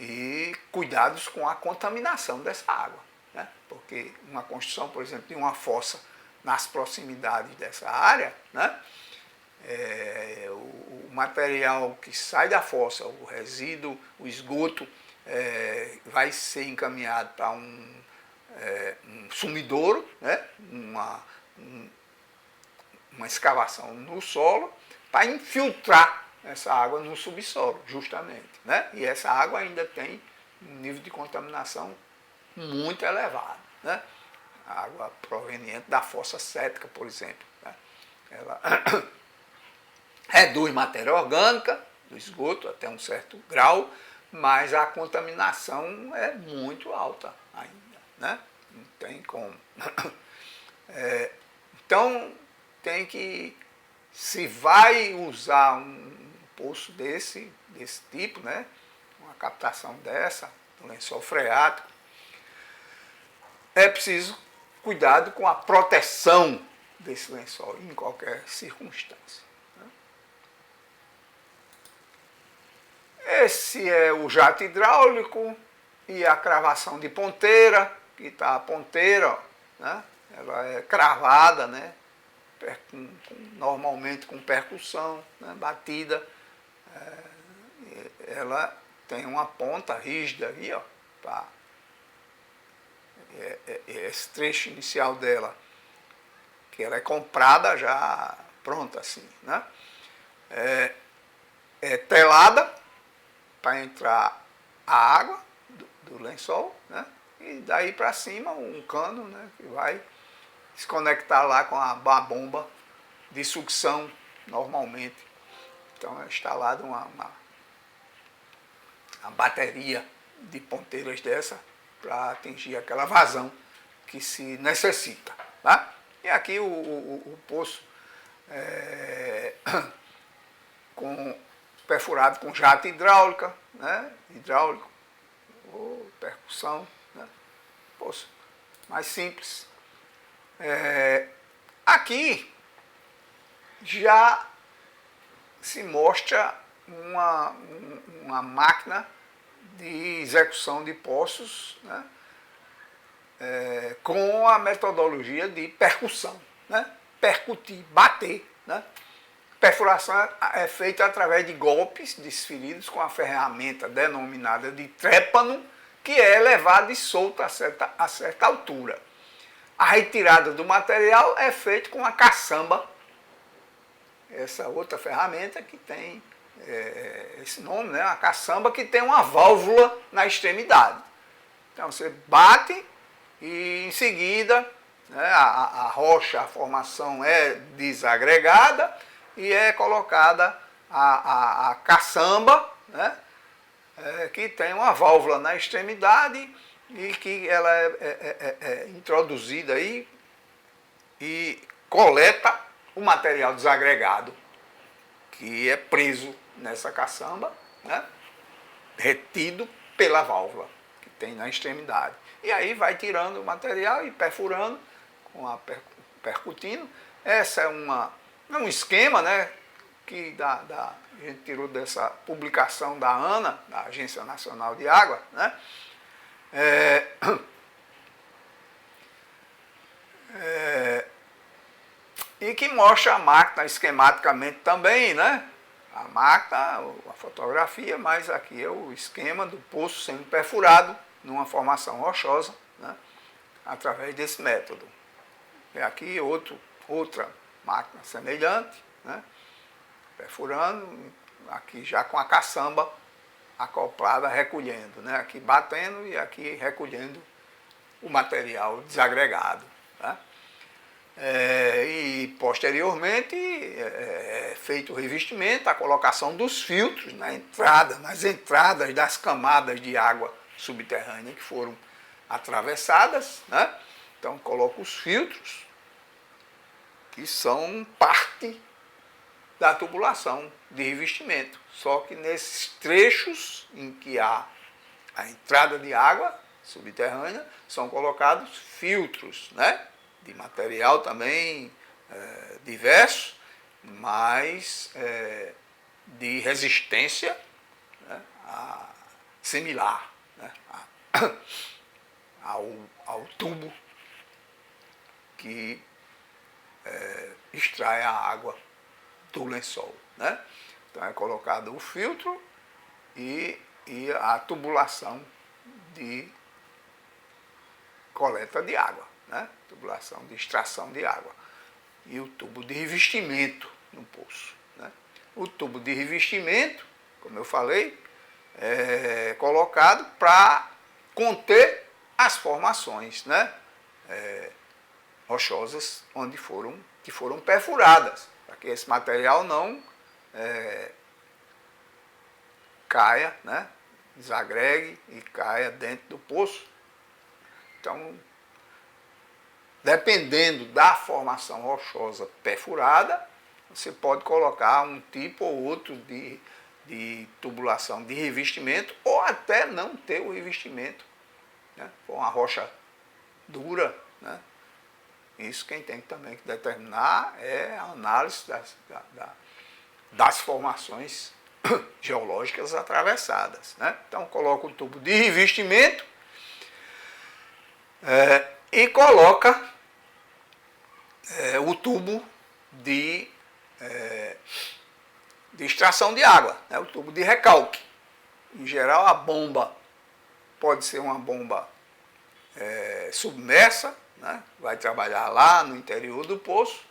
E cuidados com a contaminação dessa água, né? Porque uma construção, por exemplo, de uma fossa nas proximidades dessa área, né? O material que sai da fossa, o resíduo, o esgoto, vai ser encaminhado para um sumidouro, né? Uma escavação no solo, para infiltrar essa água no subsolo, justamente. Né? E essa água ainda tem um nível de contaminação muito elevado. Né? A água proveniente da fossa cética, por exemplo. Né? Ela reduz matéria orgânica do esgoto até um certo grau, mas a contaminação é muito alta ainda. Né? Não tem como. Então, tem que, se vai usar um poço desse tipo, né? Uma captação dessa, um lençol freático, é preciso cuidado com a proteção desse lençol em qualquer circunstância. Né? Esse é o jato hidráulico e a cravação de ponteira, que está a ponteira, ó, né? Ela é cravada, né? Normalmente com percussão, né? Batida. Ela tem uma ponta rígida aí, ó, pá. Esse trecho inicial dela, que ela é comprada já pronta assim, né? É telada para entrar a água do lençol, né? E daí para cima um cano, né, que vai se conectar lá com a bomba de sucção normalmente. Então é instalada uma bateria de ponteiras dessa para atingir aquela vazão que se necessita. Tá? E aqui o poço perfurado com jato hidráulica, né? Hidráulico, ou percussão, né? Poço mais simples. Aqui já se mostra uma máquina de execução de poços, né? Com a metodologia de percussão, né? Percutir, bater. Né? Perfuração é feita através de golpes desferidos com a ferramenta denominada de trépano, que é elevada e solta a certa altura. A retirada do material é feita com a caçamba, essa outra ferramenta que tem esse nome, né? A caçamba, que tem uma válvula na extremidade. Então você bate e em seguida, né, a rocha, a formação é desagregada e é colocada a caçamba, né, que tem uma válvula na extremidade e que ela é introduzida aí e coleta o material desagregado que é preso nessa caçamba, né, retido pela válvula que tem na extremidade. E aí vai tirando o material e perfurando com a percutindo. Essa é um esquema, né, que a gente tirou dessa publicação da ANA, da Agência Nacional de Água, né? E que mostra a máquina esquematicamente também, né? A máquina, a fotografia, mas aqui é o esquema do poço sendo perfurado numa formação rochosa, né, através desse método. E aqui outra máquina semelhante, né, perfurando, aqui já com a caçamba acoplada, recolhendo, né, aqui batendo e aqui recolhendo o material desagregado. Né. E posteriormente é feito o revestimento, a colocação dos filtros nas entradas das camadas de água subterrânea que foram atravessadas, né? Então coloca os filtros, que são parte da tubulação de revestimento. Só que nesses trechos em que há a entrada de água subterrânea, são colocados filtros, né, de material também diverso, mas de resistência, né, similar, né, ao tubo que extrai a água do lençol. Né? Então é colocado o filtro e a tubulação de coleta de água, né? Tubulação de extração de água. E o tubo de revestimento no poço. Né? O tubo de revestimento, como eu falei, é colocado para conter as formações, né, rochosas que foram perfuradas, para que esse material não caia, né, desagregue e caia dentro do poço. Então, dependendo da formação rochosa perfurada, você pode colocar um tipo ou outro de tubulação de revestimento, ou até não ter o revestimento, né? For uma rocha dura, né? Isso quem tem também que determinar é a análise das formações geológicas atravessadas. Né? Então coloca o tubo de revestimento e coloca o tubo de extração de água, né? O tubo de recalque. Em geral, a bomba pode ser uma bomba submersa, né? Vai trabalhar lá no interior do poço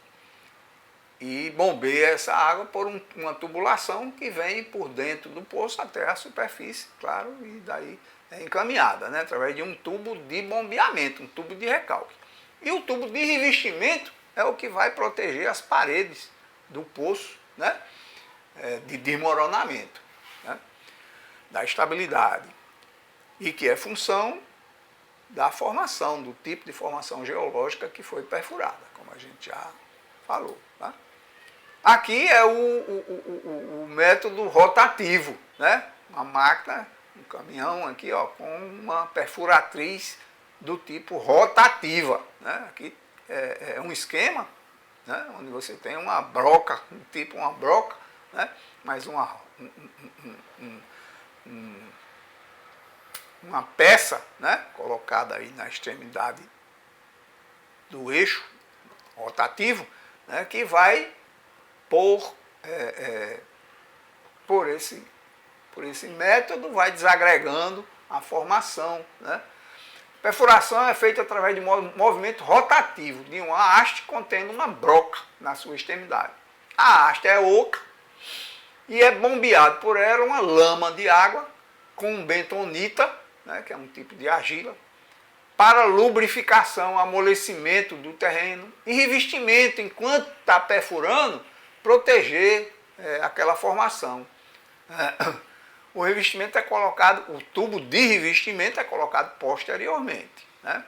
e bombeia essa água por uma tubulação que vem por dentro do poço até a superfície, claro, e daí é encaminhada, né? Através de um tubo de bombeamento, um tubo de recalque. E o tubo de revestimento é o que vai proteger as paredes do poço, né? De desmoronamento, né? Da estabilidade, e que é função da formação, do tipo de formação geológica que foi perfurada, como a gente já falou. Tá? Aqui é o método rotativo, né? Uma máquina, um caminhão aqui, ó, com uma perfuratriz do tipo rotativa. Né? Aqui é um esquema, né? Onde você tem uma broca, tipo uma broca, né? Mas uma peça, né, colocada aí na extremidade do eixo rotativo, né, que vai por esse método, vai desagregando a formação, né, Perfuração é feita através de movimento rotativo de uma haste contendo uma broca na sua extremidade. A haste é oca e é bombeado por ela uma lama de água com bentonita, né, que é um tipo de argila, para lubrificação, amolecimento do terreno e revestimento, enquanto está perfurando, proteger aquela formação. O revestimento é colocado, o tubo de revestimento é colocado posteriormente. Né?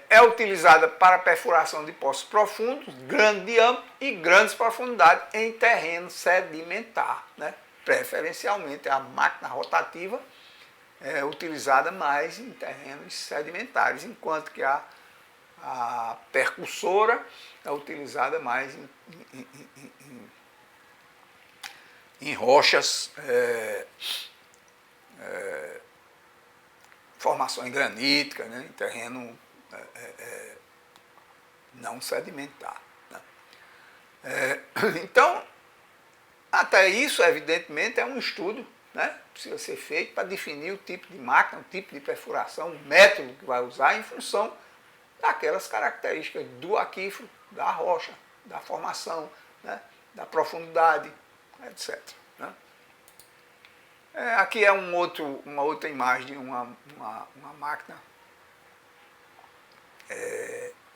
É utilizada para perfuração de poços profundos, grande diâmetro e grandes profundidades em terreno sedimentar. Né? Preferencialmente a máquina rotativa é utilizada mais em terrenos sedimentares, enquanto que a percussora é utilizada mais em rochas, formações graníticas, né, em terreno não sedimentar. Né. Então, até isso, evidentemente, é um estudo, né, precisa ser feito para definir o tipo de máquina, o tipo de perfuração, o método que vai usar em função daquelas características do aquífero, da rocha, da formação, né, da profundidade, etc. Né? Aqui é uma outra imagem de uma máquina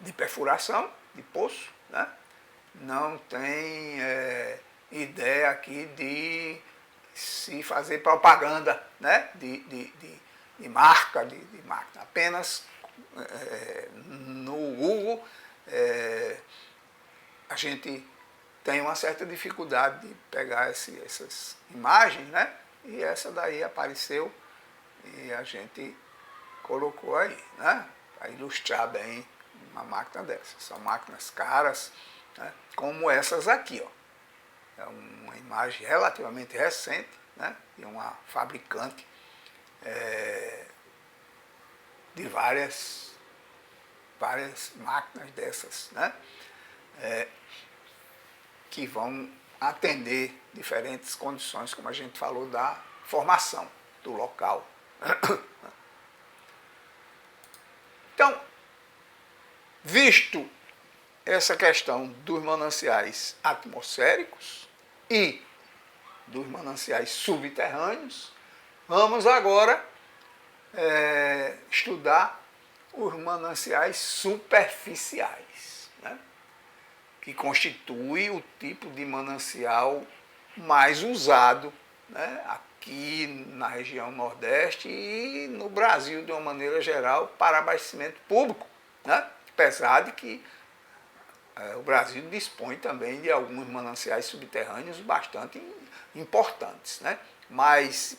de perfuração, de poço. Né? Não tem ideia aqui de se fazer propaganda, né, de marca, de máquina. Apenas no Google a gente tem uma certa dificuldade de pegar essas imagens, né? E essa daí apareceu e a gente colocou aí, né? Para ilustrar bem uma máquina dessas. São máquinas caras, né? Como essas aqui, ó. É uma imagem relativamente recente, né, de uma fabricante de várias máquinas dessas, né, que vão atender diferentes condições, como a gente falou, da formação do local. Então, visto essa questão dos mananciais atmosféricos e dos mananciais subterrâneos, vamos agora estudar os mananciais superficiais, né? Que constitui o tipo de manancial mais usado, né, aqui na região Nordeste e no Brasil de uma maneira geral para abastecimento público, né? Apesar de que o Brasil dispõe também de alguns mananciais subterrâneos bastante importantes, né? Mas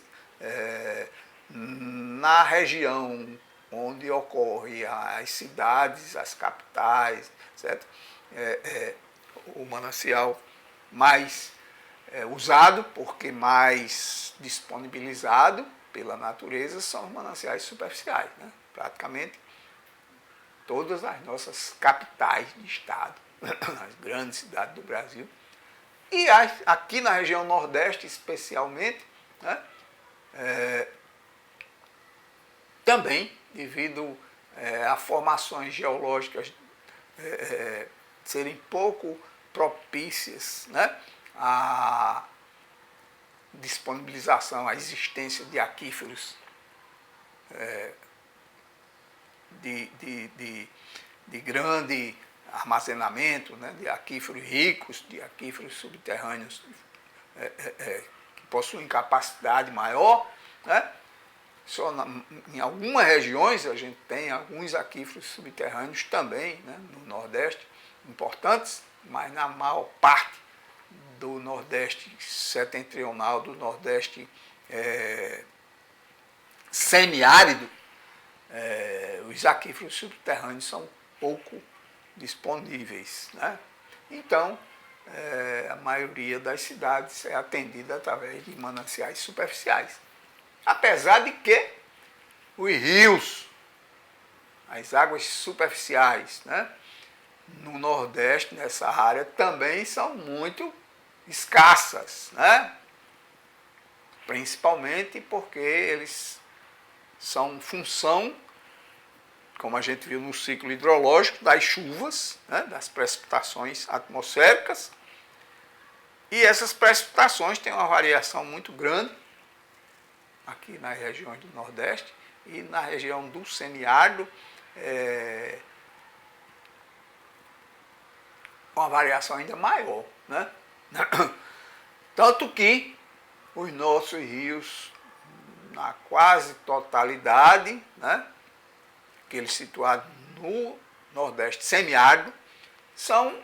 na região onde ocorrem as cidades, as capitais, etc., o manancial mais usado, porque mais disponibilizado pela natureza, são os mananciais superficiais. Né? Praticamente todas as nossas capitais de estado, as grandes cidades do Brasil, e aqui na região Nordeste especialmente, né, também devido a formações geológicas serem pouco propícias, né, à disponibilização, à existência de aquíferos de grande armazenamento, né, de aquíferos ricos, de aquíferos subterrâneos que possuem capacidade maior, né? Só em algumas regiões a gente tem alguns aquíferos subterrâneos também, né, no Nordeste, importantes, mas na maior parte do Nordeste setentrional, do Nordeste semiárido, os aquíferos subterrâneos são pouco disponíveis. Né? Então, a maioria das cidades é atendida através de mananciais superficiais. Apesar de que os rios, as águas superficiais, né, no Nordeste, nessa área, também são muito escassas, né? Principalmente porque eles são função como a gente viu no ciclo hidrológico, das chuvas, né, das precipitações atmosféricas. E essas precipitações têm uma variação muito grande aqui nas regiões do Nordeste e na região do semiárido, uma variação ainda maior, né? Tanto que os nossos rios, na quase totalidade, né, aqueles situados no Nordeste semiárido, são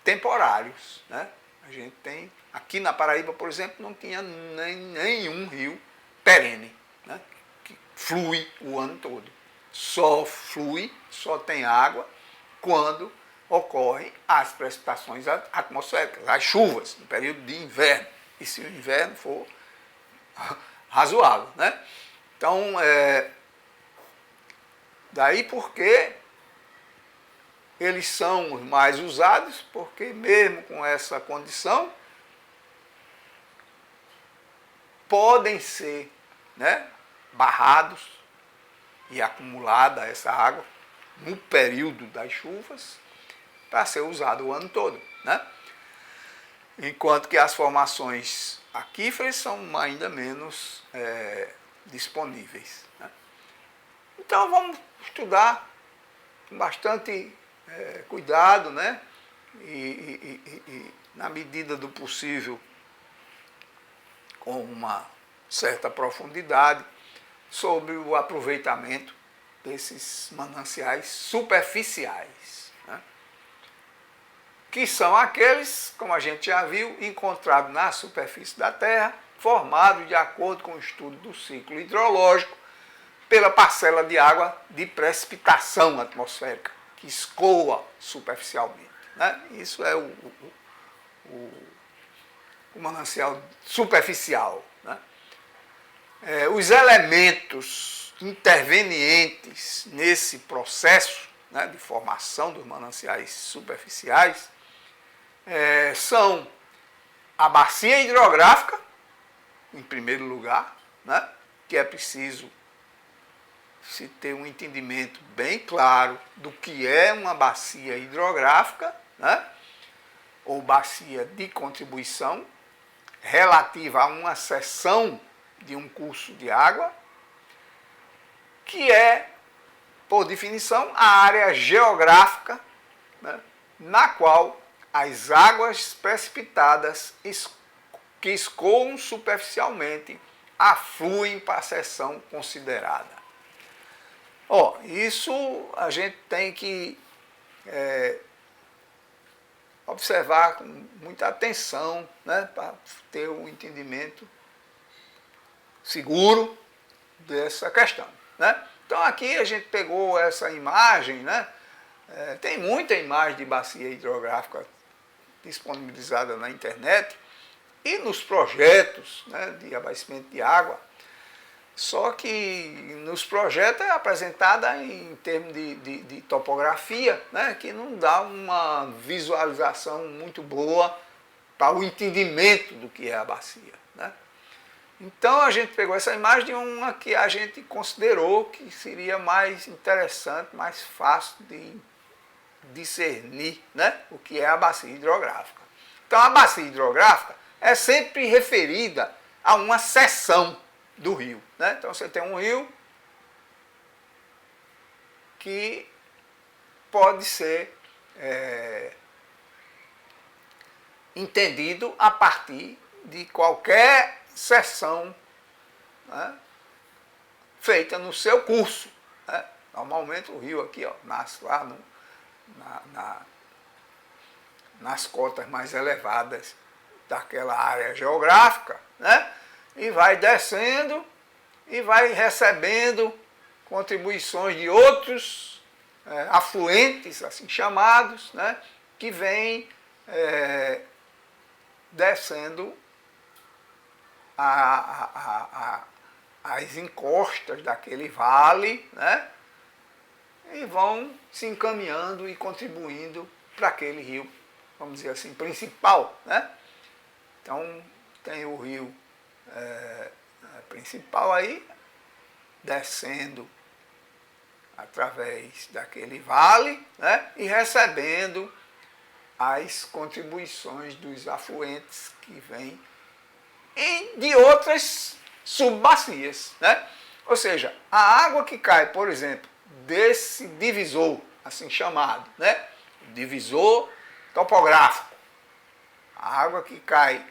temporários, né? A gente tem, aqui na Paraíba, por exemplo, não tinha nenhum rio perene, né, que flui o ano todo. Só flui, só tem água quando ocorrem as precipitações atmosféricas, as chuvas, no período de inverno. E se o inverno for razoável, né? Então, daí porque eles são os mais usados, porque mesmo com essa condição, podem ser, né, barrados e acumulada essa água no período das chuvas para ser usado o ano todo, né? Enquanto que as formações aquíferas são ainda menos disponíveis, né? Então vamos estudar com bastante cuidado, né? E na medida do possível com uma certa profundidade sobre o aproveitamento desses mananciais superficiais, né? Que são aqueles, como a gente já viu, encontrados na superfície da Terra, formados de acordo com o estudo do ciclo hidrológico, pela parcela de água de precipitação atmosférica, que escoa superficialmente, né? Isso é o manancial superficial, né? Os elementos intervenientes nesse processo, né, de formação dos mananciais superficiais são a bacia hidrográfica, em primeiro lugar, né, que é preciso se ter um entendimento bem claro do que é uma bacia hidrográfica, né, ou bacia de contribuição, relativa a uma seção de um curso de água, que é, por definição, a área geográfica, né, na qual as águas precipitadas que escoam superficialmente afluem para a seção considerada. Isso a gente tem que observar com muita atenção, né, para ter um entendimento seguro dessa questão, né? Então aqui a gente pegou essa imagem, né? Tem muita imagem de bacia hidrográfica disponibilizada na internet e nos projetos, né, de abastecimento de água. Só que nos projetos é apresentada em termos de topografia, né, que não dá uma visualização muito boa para o entendimento do que é a bacia, né? Então a gente pegou essa imagem de uma que a gente considerou que seria mais interessante, mais fácil de discernir, né, o que é a bacia hidrográfica. Então a bacia hidrográfica é sempre referida a uma seção do rio, né? Então você tem um rio que pode ser entendido a partir de qualquer seção, né, feita no seu curso, né? Normalmente o rio aqui, nasce lá nas cotas mais elevadas daquela área geográfica, né? E vai descendo e vai recebendo contribuições de outros afluentes, assim chamados, né, que vêm descendo as encostas daquele vale, né, e vão se encaminhando e contribuindo para aquele rio, vamos dizer assim, principal, né? Então tem o rio principal aí, descendo através daquele vale, né, e recebendo as contribuições dos afluentes que vêm de outras subbacias, né? Ou seja, a água que cai, por exemplo, desse divisor, assim chamado, né? Divisor topográfico. A água que cai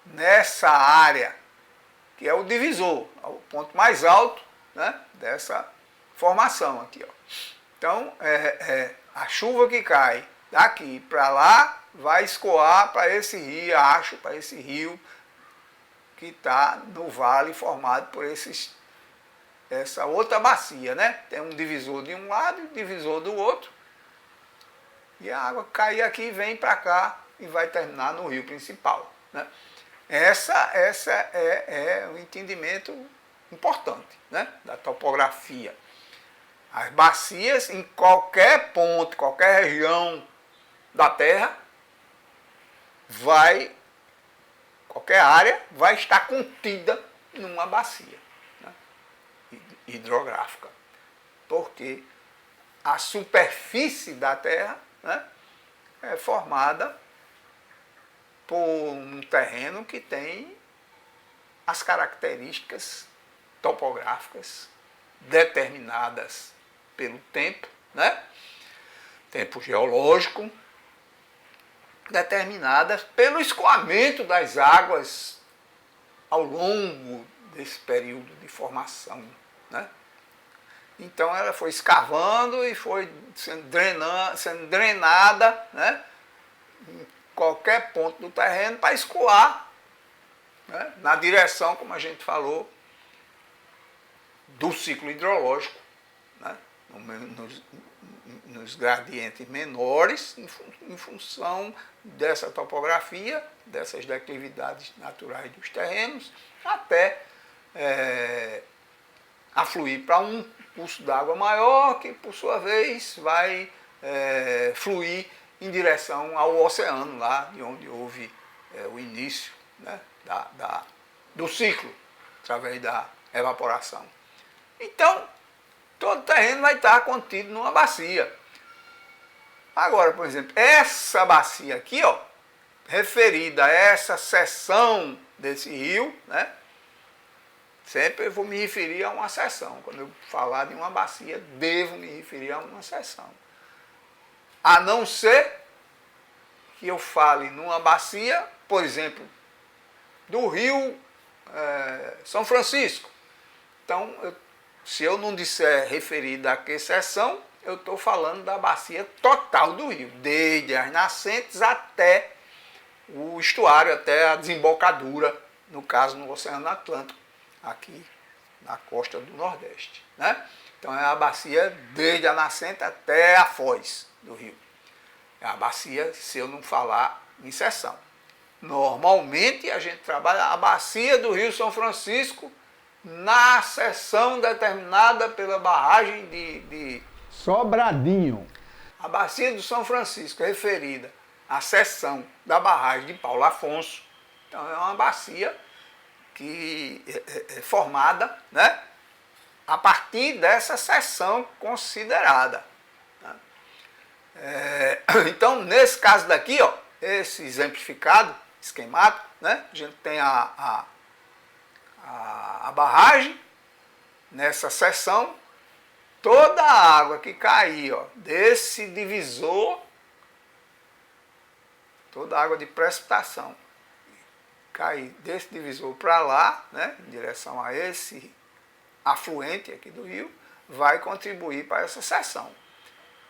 nessa área, que é o divisor, é o ponto mais alto, né, dessa formação aqui, ó. Então, a chuva que cai daqui para lá vai escoar para esse riacho, para esse rio que está no vale formado por essa outra bacia, né? Tem um divisor de um lado e um divisor do outro. E a água cair aqui vem para cá e vai terminar no rio principal, né? Essa é um entendimento importante, né, da topografia. As bacias, em qualquer ponto, qualquer região da Terra, qualquer área vai estar contida numa bacia, né, hidrográfica. Porque a superfície da Terra, né, é formada por um terreno que tem as características topográficas determinadas pelo tempo, né? Tempo geológico, determinadas pelo escoamento das águas ao longo desse período de formação, né? Então ela foi escavando e foi sendo drenada, né, em qualquer ponto do terreno para escoar, né, na direção, como a gente falou, do ciclo hidrológico, né, nos gradientes menores, em função dessa topografia, dessas declividades naturais dos terrenos, até afluir para um curso d'água maior, que por sua vez vai fluir em direção ao oceano, lá de onde houve o início, né, do ciclo, através da evaporação. Então, todo o terreno vai estar contido numa bacia. Agora, por exemplo, essa bacia aqui, ó, referida a essa seção desse rio, né, sempre eu vou me referir a uma seção. Quando eu falar de uma bacia, devo me referir a uma seção. A não ser que eu fale numa bacia, por exemplo, do rio São Francisco. Então, se eu não disser referida a que seção, eu estou falando da bacia total do rio, desde as nascentes até o estuário, até a desembocadura, no caso no Oceano Atlântico, aqui na costa do Nordeste, né? Então é a bacia desde a nascente até a foz do rio. É a bacia, se eu não falar em seção. Normalmente a gente trabalha a bacia do rio São Francisco na seção determinada pela barragem de Sobradinho. A bacia do São Francisco é referida à seção da barragem de Paulo Afonso. Então é uma bacia que é formada, né, a partir dessa seção considerada. Né? Então, nesse caso daqui, ó, esse exemplificado, esquemático, né, a gente tem a barragem nessa seção, toda a água que cair, ó, desse divisor, toda a água de precipitação, cair desse divisor para lá, né, em direção a esse afluente aqui do rio, vai contribuir para essa seção.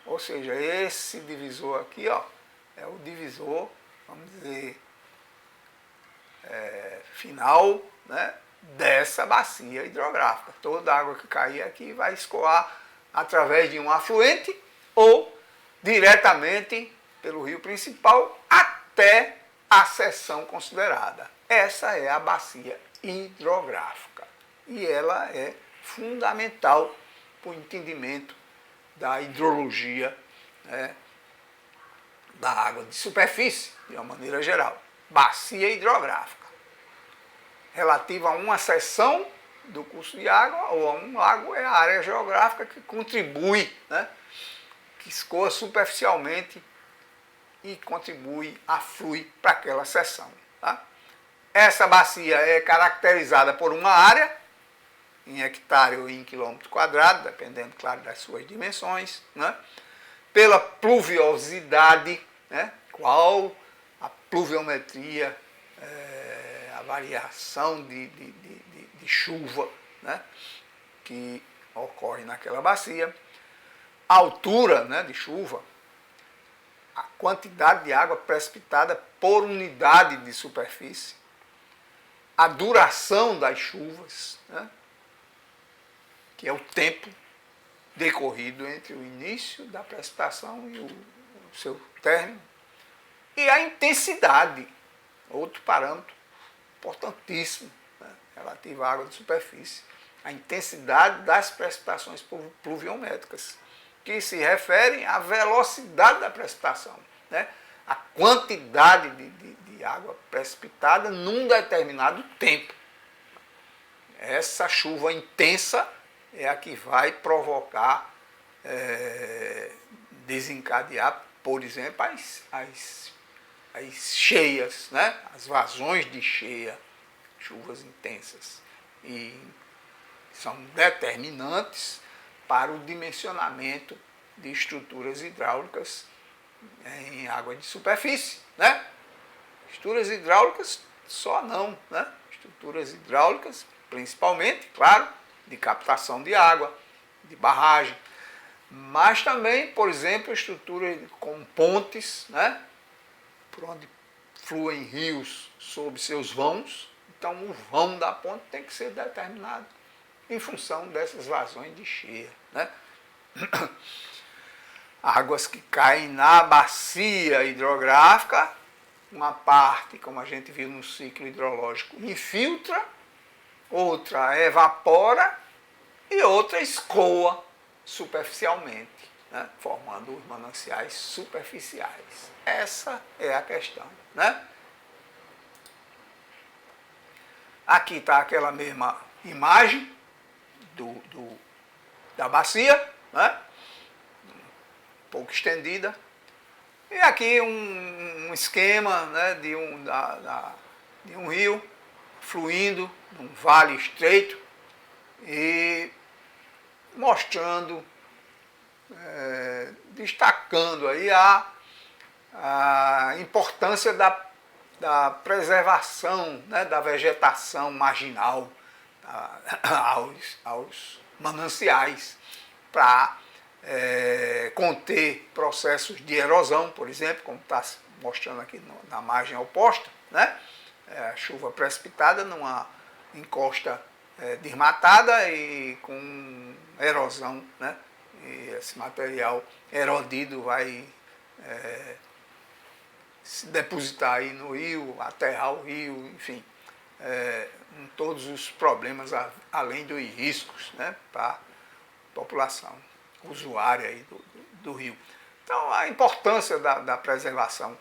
Ou seja, esse divisor aqui, ó, é o divisor, vamos dizer, final, né, dessa bacia hidrográfica. Toda a água que cair aqui vai escoar através de um afluente ou diretamente pelo rio principal até a seção considerada. Essa é a bacia hidrográfica e ela é fundamental para o entendimento da hidrologia, né, da água de superfície, de uma maneira geral. Bacia hidrográfica, relativa a uma seção do curso de água, ou um lago é a área geográfica que contribui, né, que escoa superficialmente e contribui, aflui para aquela seção. Tá? Essa bacia é caracterizada por uma área, em hectare ou em quilômetro quadrado, dependendo, claro, das suas dimensões, né? Pela pluviosidade, né? Qual a pluviometria, a variação de chuva, né? Que ocorre naquela bacia, a altura, né, de chuva, a quantidade de água precipitada por unidade de superfície, a duração das chuvas, né, que é o tempo decorrido entre o início da precipitação e o seu término, e a intensidade, outro parâmetro importantíssimo, né, relativo à água de superfície, a intensidade das precipitações pluviométricas, que se referem à velocidade da precipitação, né, a quantidade de água precipitada num determinado tempo. Essa chuva intensa é a que vai provocar, desencadear, por exemplo, as cheias, né? As vazões de cheia, chuvas intensas. E são determinantes para o dimensionamento de estruturas hidráulicas em água de superfície, né? Estruturas hidráulicas só não, né? Estruturas hidráulicas, principalmente, claro, de captação de água, de barragem, mas também, por exemplo, estruturas com pontes, né? Por onde fluem rios sob seus vãos. Então, o vão da ponte tem que ser determinado em função dessas vazões de cheia, né? Águas que caem na bacia hidrográfica, uma parte, como a gente viu no ciclo hidrológico, infiltra, outra evapora e outra escoa superficialmente, né, formando os mananciais superficiais. Essa é a questão, né? Aqui está aquela mesma imagem da bacia, né? Um pouco estendida. E aqui um esquema, né, de um rio fluindo num vale estreito e mostrando, destacando aí a importância da preservação, né, da vegetação marginal aos mananciais para conter processos de erosão, por exemplo, como está mostrando aqui na margem oposta, né? A chuva precipitada numa encosta desmatada e com erosão, né? E esse material erodido vai se depositar aí no rio, aterrar o rio, enfim, com todos os problemas, além dos riscos, né, para a população usuária aí do rio. Então, a importância da preservação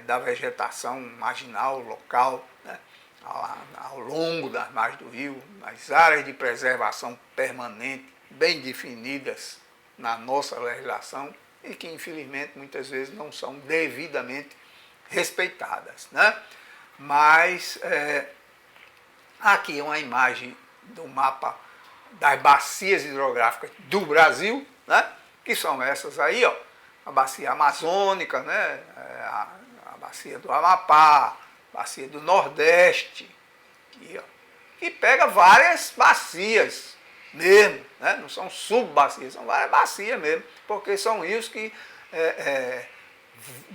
da vegetação marginal, local, né, ao longo das margens do rio, nas áreas de preservação permanente, bem definidas na nossa legislação e que, infelizmente, muitas vezes não são devidamente respeitadas, né? Mas aqui é uma imagem do mapa das bacias hidrográficas do Brasil, né? Que são essas aí, ó, a bacia amazônica, né? A bacia do Amapá, a bacia do Nordeste, aqui, ó, que pega várias bacias mesmo, né? Não são subbacias, são várias bacias mesmo, porque são rios que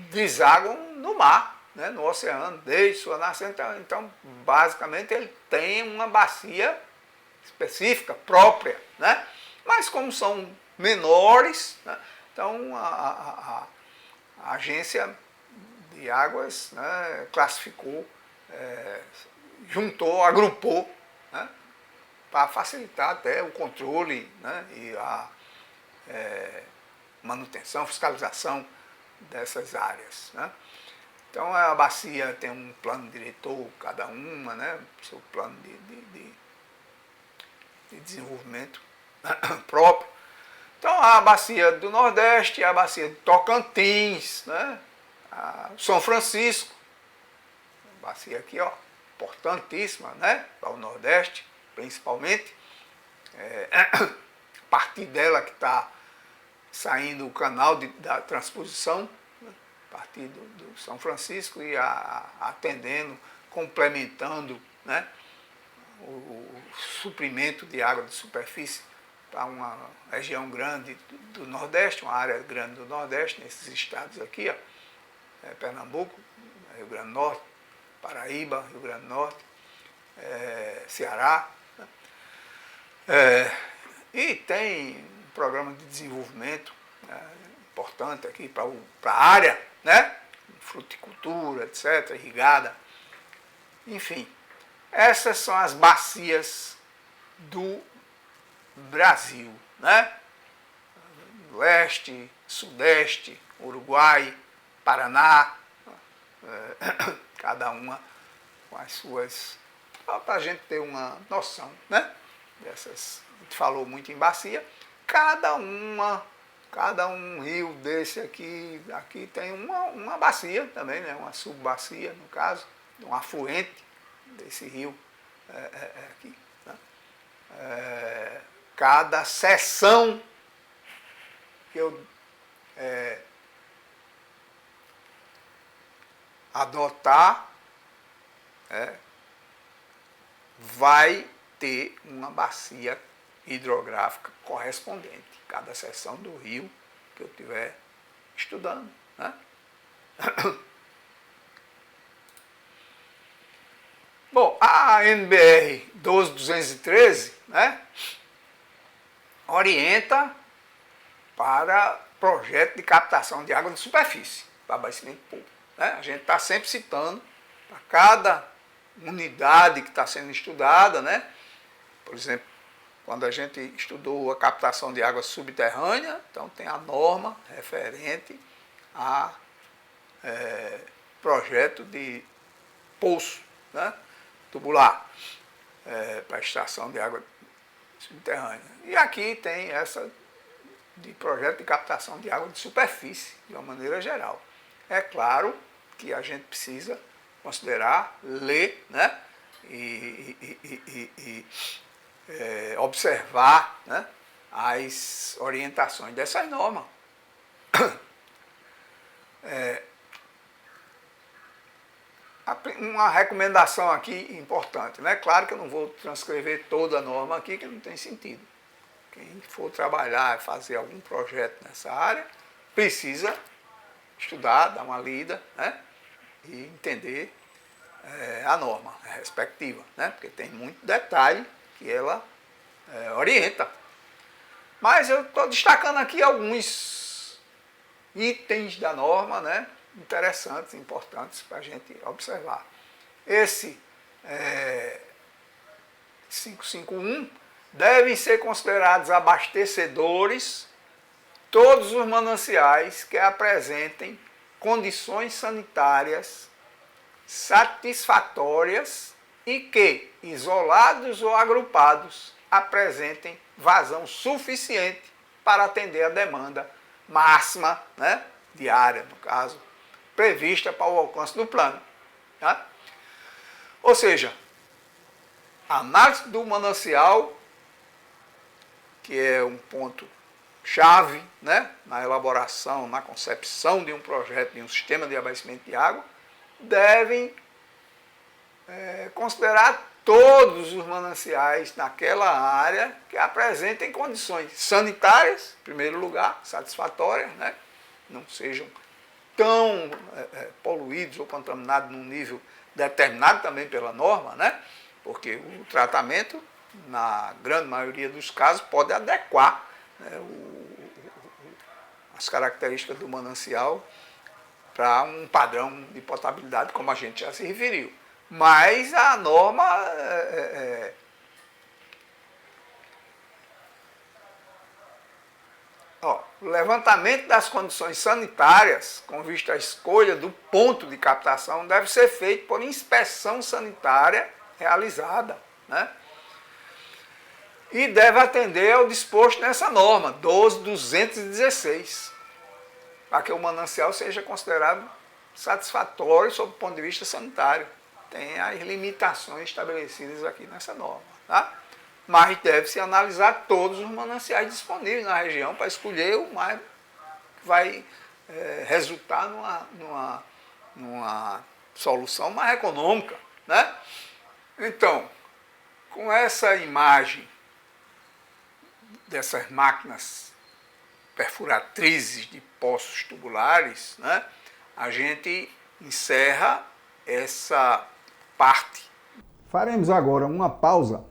desaguam no mar, né? No oceano, desde sua nascente. Então, basicamente, ele tem uma bacia específica, própria, né? Mas como são menores, né? Então a agência de águas, né, classificou, juntou, agrupou, né, para facilitar até o controle, né, e a manutenção, fiscalização dessas áreas, né. Então a bacia tem um plano diretor, cada uma, né, seu plano de desenvolvimento próprio. Então a bacia do Nordeste, a bacia do Tocantins, né? São Francisco, bacia aqui, ó, importantíssima, né? Para o Nordeste, principalmente. A partir dela que está saindo o canal da transposição, né? A partir do São Francisco e atendendo, complementando, né? O suprimento de água de superfície para uma região grande do Nordeste, uma área grande do Nordeste, nesses estados aqui, ó, Pernambuco, Rio Grande do Norte, Paraíba, Rio Grande do Norte, Ceará. Né? E tem um programa de desenvolvimento importante aqui para a área, né? Fruticultura, etc., irrigada. Enfim, essas são as bacias do Brasil, né? Leste, Sudeste, Uruguai, Paraná, cada uma com as suas, para a gente ter uma noção, né? Dessas, a gente falou muito em bacia, cada um rio desse aqui tem uma bacia também, né? Uma subbacia, no caso, um afluente desse rio aqui. Né? Cada seção que eu adotar vai ter uma bacia hidrográfica correspondente, cada seção do rio que eu estiver estudando. Né? Bom, a NBR 12213, né, orienta para projeto de captação de água de superfície, para abastecimento público. Né? A gente está sempre citando para cada unidade que está sendo estudada, né? Por exemplo, quando a gente estudou a captação de água subterrânea, então tem a norma referente a projeto de poço, né? Tubular, para extração de água subterrânea. E aqui tem essa de projeto de captação de água de superfície, de uma maneira geral. É claro que a gente precisa considerar, ler, né? E observar, né? As orientações dessas normas. Uma recomendação aqui importante, né? Claro que eu não vou transcrever toda a norma aqui, que não tem sentido. Quem for trabalhar, fazer algum projeto nessa área, precisa estudar, dar uma lida, né? E entender a norma respectiva, né? Porque tem muito detalhe que ela orienta. Mas eu estou destacando aqui alguns itens da norma, né? Interessantes, importantes para a gente observar. Esse 551 devem ser considerados abastecedores todos os mananciais que apresentem condições sanitárias satisfatórias e que, isolados ou agrupados, apresentem vazão suficiente para atender a demanda máxima, né, diária, no caso, prevista para o alcance do plano. Tá? Ou seja, a análise do manancial, que é um ponto chave, né, na elaboração, na concepção de um projeto, de um sistema de abastecimento de água, devem considerar todos os mananciais naquela área que apresentem condições sanitárias, em primeiro lugar, satisfatórias, né, não sejam tão poluídos ou contaminados num nível determinado também pela norma, né, porque o tratamento, na grande maioria dos casos, pode adequar, né, as características do manancial para um padrão de potabilidade, como a gente já se referiu. Mas a norma o levantamento das condições sanitárias, com vista à escolha do ponto de captação, deve ser feito por inspeção sanitária realizada, né? e deve atender ao disposto nessa norma, 12.216, para que o manancial seja considerado satisfatório sob o ponto de vista sanitário. Tem as limitações estabelecidas aqui nessa norma, tá? Mas deve-se analisar todos os mananciais disponíveis na região para escolher o mais que vai resultar numa solução mais econômica, né? Então, com essa imagem dessas máquinas perfuratrizes de poços tubulares, né, a gente encerra essa parte. Faremos agora uma pausa,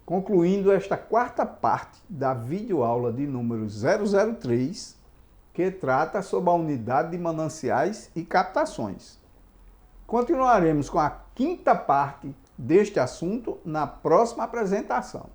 concluindo esta quarta parte da videoaula de número 003, que trata sobre a unidade de mananciais e captações. Continuaremos com a quinta parte deste assunto na próxima apresentação.